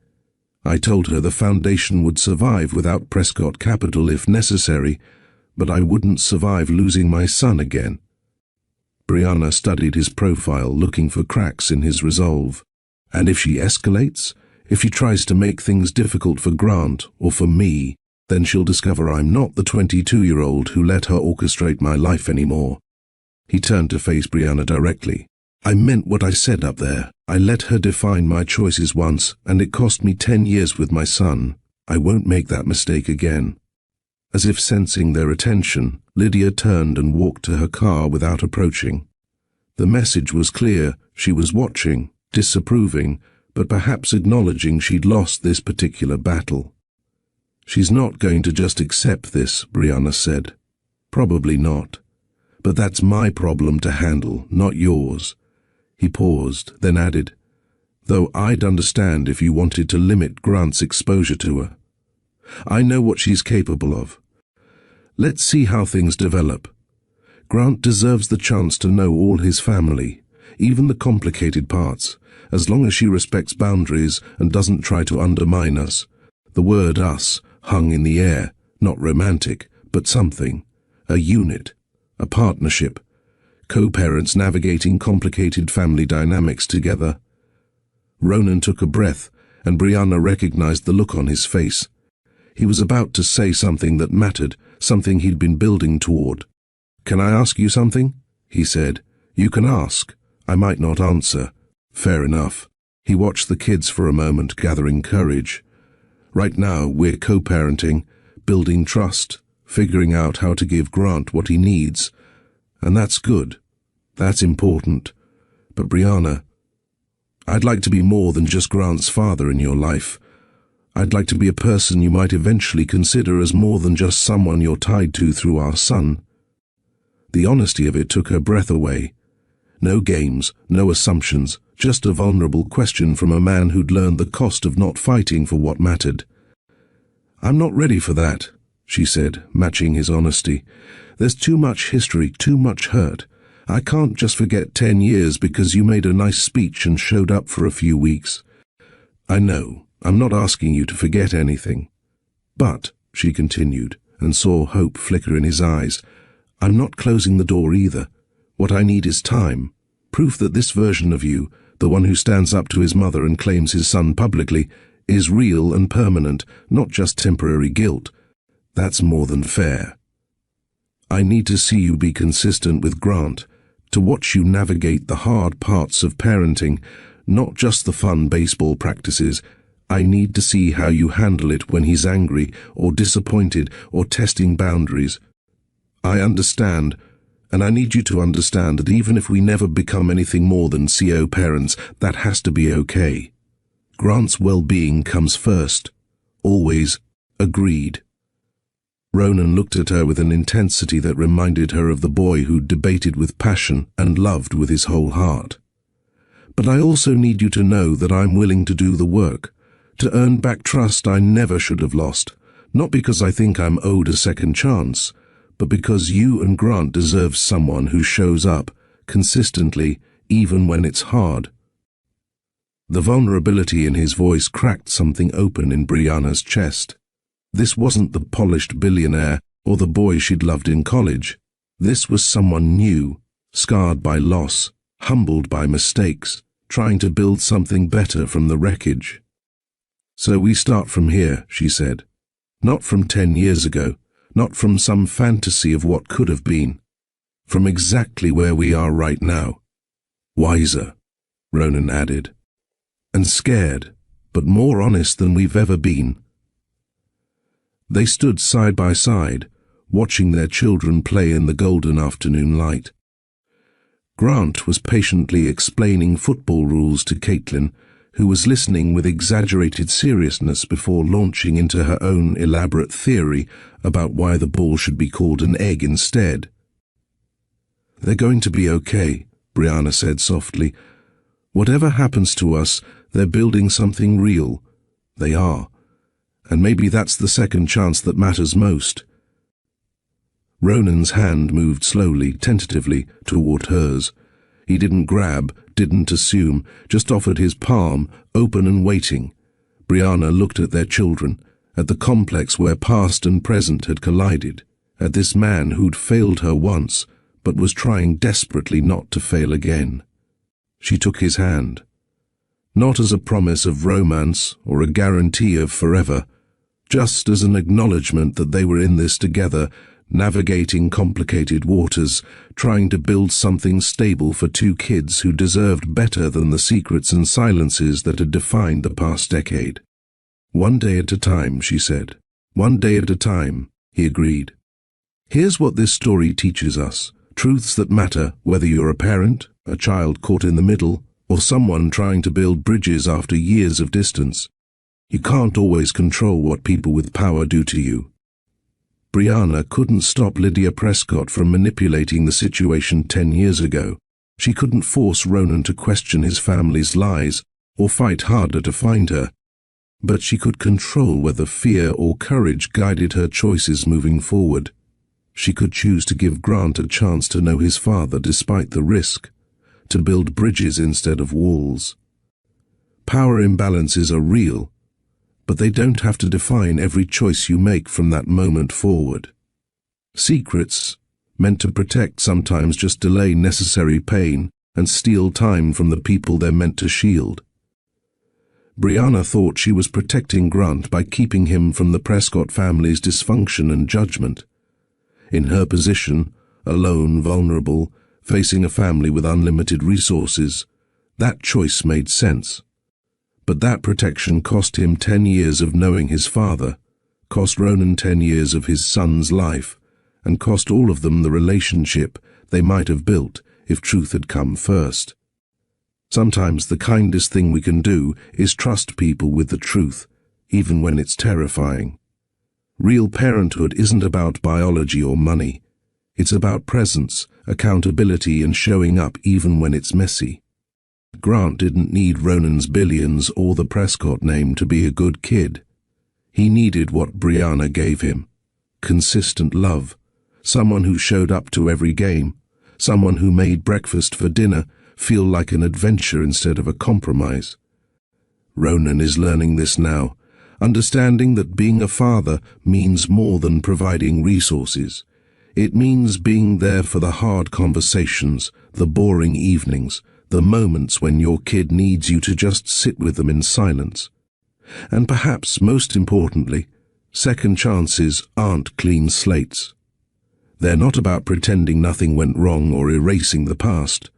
I told her the foundation would survive without Prescott Capital if necessary, but I wouldn't survive losing my son again. Brianna studied his profile, looking for cracks in his resolve. And if she escalates, if she tries to make things difficult for Grant or for me, then she'll discover I'm not the 22-year-old who let her orchestrate my life anymore. He turned to face Brianna directly. "I meant what I said up there. I let her define my choices once, and it cost me 10 years with my son. I won't make that mistake again." As if sensing their attention, Lydia turned and walked to her car without approaching. The message was clear. She was watching, disapproving, but perhaps acknowledging she'd lost this particular battle. "She's not going to just accept this," Brianna said. "Probably not. But that's my problem to handle, not yours." He paused, then added, "Though I'd understand if you wanted to limit Grant's exposure to her. I know what she's capable of. Let's see how things develop. Grant deserves the chance to know all his family, even the complicated parts, as long as she respects boundaries and doesn't try to undermine us." The word "us" hung in the air, not romantic, but something. A unit, a partnership, co-parents navigating complicated family dynamics together. Ronan took a breath, and Brianna recognized the look on his face. He was about to say something that mattered, something he'd been building toward. "Can I ask you something?" he said. "You can ask. I might not answer." "Fair enough." He watched the kids for a moment, gathering courage. "Right now, we're co-parenting, building trust, figuring out how to give Grant what he needs. And that's good. That's important. But Brianna, I'd like to be more than just Grant's father in your life. I'd like to be a person you might eventually consider as more than just someone you're tied to through our son." The honesty of it took her breath away. No games, no assumptions, just a vulnerable question from a man who'd learned the cost of not fighting for what mattered. "I'm not ready for that," she said, matching his honesty. "There's too much history, too much hurt. I can't just forget 10 years because you made a nice speech and showed up for a few weeks. I know, I'm not asking you to forget anything. But," she continued, and saw hope flicker in his eyes, "I'm not closing the door either. What I need is time. Proof that this version of you, the one who stands up to his mother and claims his son publicly, is real and permanent, not just temporary guilt. That's more than fair. I need to see you be consistent with Grant, to watch you navigate the hard parts of parenting, not just the fun baseball practices. I need to see how you handle it when he's angry or disappointed or testing boundaries. I understand, and I need you to understand that even if we never become anything more than CO parents, that has to be okay. Grant's well-being comes first. Always. Agreed." Ronan looked at her with an intensity that reminded her of the boy who debated with passion and loved with his whole heart. "But I also need you to know that I'm willing to do the work, to earn back trust I never should have lost, not because I think I'm owed a second chance, but because you and Grant deserve someone who shows up, consistently, even when it's hard." The vulnerability in his voice cracked something open in Brianna's chest. This wasn't the polished billionaire or the boy she'd loved in college. This was someone new, scarred by loss, humbled by mistakes, trying to build something better from the wreckage. "So we start from here," she said. "Not from 10 years ago, not from some fantasy of what could have been. From exactly where we are right now. Wiser," Ronan added. "And scared, but more honest than we've ever been." They stood side by side, watching their children play in the golden afternoon light. Grant was patiently explaining football rules to Caitlin, who was listening with exaggerated seriousness before launching into her own elaborate theory about why the ball should be called an egg instead. "They're going to be okay," Brianna said softly. "Whatever happens to us, they're building something real. They are. And maybe that's the second chance that matters most. Ronan's hand moved slowly, tentatively, toward hers. He didn't grab, didn't assume, just offered his palm, open and waiting. Brianna looked at their children, at the complex where past and present had collided, at this man who'd failed her once, but was trying desperately not to fail again. She took his hand. Not as a promise of romance or a guarantee of forever, just as an acknowledgement that they were in this together, navigating complicated waters, trying to build something stable for two kids who deserved better than the secrets and silences that had defined the past decade. "One day at a time," she said. "One day at a time," he agreed. "Here's what this story teaches us. Truths that matter, whether you're a parent, a child caught in the middle, or someone trying to build bridges after years of distance. You can't always control what people with power do to you." Brianna couldn't stop Lydia Prescott from manipulating the situation 10 years ago. She couldn't force Ronan to question his family's lies or fight harder to find her. But she could control whether fear or courage guided her choices moving forward. She could choose to give Grant a chance to know his father despite the risk, to build bridges instead of walls. Power imbalances are real, but they don't have to define every choice you make from that moment forward. Secrets, meant to protect, sometimes just delay necessary pain and steal time from the people they're meant to shield. Brianna thought she was protecting Grant by keeping him from the Prescott family's dysfunction and judgment. In her position, alone, vulnerable, facing a family with unlimited resources, that choice made sense. But that protection cost him 10 years of knowing his father, cost Ronan 10 years of his son's life, and cost all of them the relationship they might have built if truth had come first. Sometimes the kindest thing we can do is trust people with the truth, even when it's terrifying. Real parenthood isn't about biology or money. It's about presence, accountability, and showing up even when it's messy. Grant didn't need Ronan's billions or the Prescott name to be a good kid. He needed what Brianna gave him: consistent love, someone who showed up to every game, someone who made breakfast for dinner feel like an adventure instead of a compromise. Ronan is learning this now, understanding that being a father means more than providing resources. It means being there for the hard conversations, the boring evenings, the moments when your kid needs you to just sit with them in silence. And perhaps most importantly, second chances aren't clean slates. They're not about pretending nothing went wrong or erasing the past.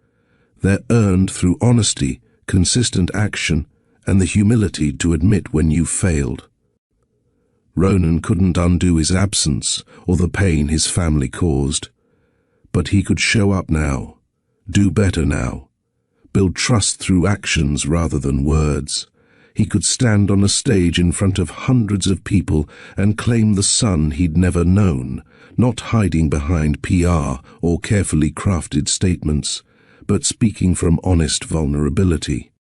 They're earned through honesty, consistent action, and the humility to admit when you've failed. Ronan couldn't undo his absence or the pain his family caused, but he could show up now, do better now, build trust through actions rather than words. He could stand on a stage in front of hundreds of people and claim the son he'd never known, not hiding behind PR or carefully crafted statements, but speaking from honest vulnerability.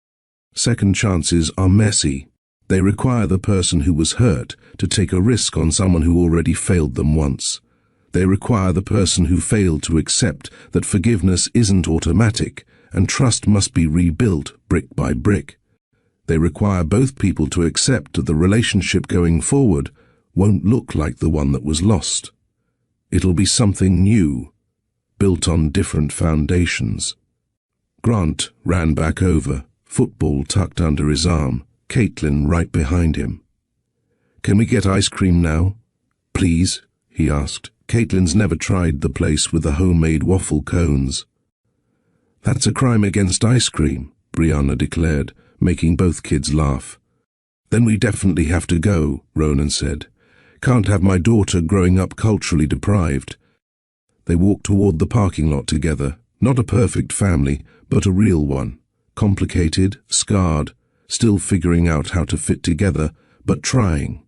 Second chances are messy. They require the person who was hurt to take a risk on someone who already failed them once. They require the person who failed to accept that forgiveness isn't automatic and trust must be rebuilt brick by brick. They require both people to accept that the relationship going forward won't look like the one that was lost. It'll be something new, built on different foundations. Grant ran back over, football tucked under his arm, Caitlin right behind him. "Can we get ice cream now? Please?" he asked. Caitlin's never tried the place with the homemade waffle cones. "That's a crime against ice cream," Brianna declared, making both kids laugh. "Then we definitely have to go," Ronan said. "Can't have my daughter growing up culturally deprived." They walked toward the parking lot together, not a perfect family, but a real one. Complicated, scarred, still figuring out how to fit together, but trying.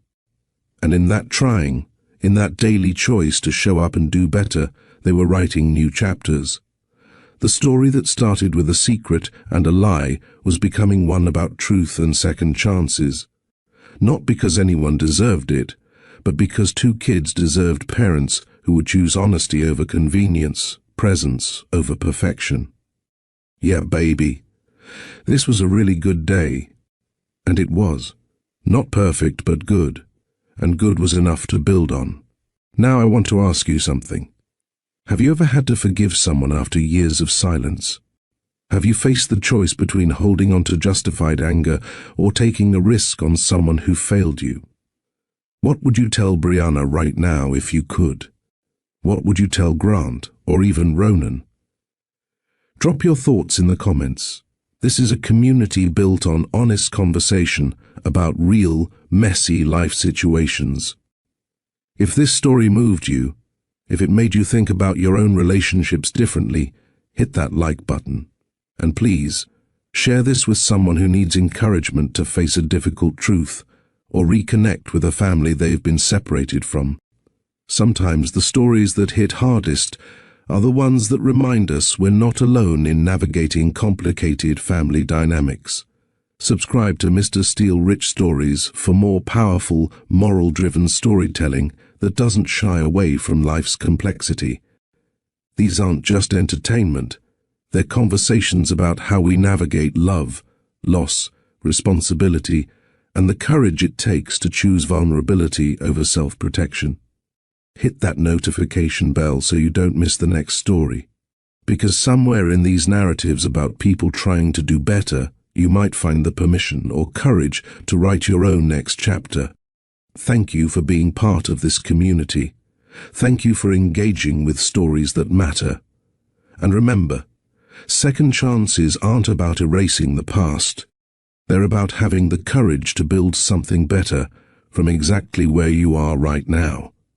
And in that trying, in that daily choice to show up and do better, they were writing new chapters. The story that started with a secret and a lie was becoming one about truth and second chances. not because anyone deserved it, but because two kids deserved parents who would choose honesty over convenience, presence over perfection. Yeah, baby. This was a really good day. And it was. Not perfect, but good. And good was enough to build on. Now I want to ask you something. Have you ever had to forgive someone after years of silence? Have you faced the choice between holding on to justified anger or taking a risk on someone who failed you? What would you tell Brianna right now if you could? What would you tell Grant or even Ronan? Drop your thoughts in the comments. This is a community built on honest conversation about real, messy life situations. If this story moved you, if it made you think about your own relationships differently, hit that like button. And please, share this with someone who needs encouragement to face a difficult truth or reconnect with a family they've been separated from. Sometimes the stories that hit hardest are the ones that remind us we're not alone in navigating complicated family dynamics. Subscribe to Mr. Steele Rich Stories for more powerful, moral-driven storytelling that doesn't shy away from life's complexity. These aren't just entertainment. They're conversations about how we navigate love, loss, responsibility, and the courage it takes to choose vulnerability over self-protection. Hit that notification bell so you don't miss the next story. Because somewhere in these narratives about people trying to do better, you might find the permission or courage to write your own next chapter. Thank you for being part of this community. Thank you for engaging with stories that matter. And remember, second chances aren't about erasing the past. They're about having the courage to build something better from exactly where you are right now.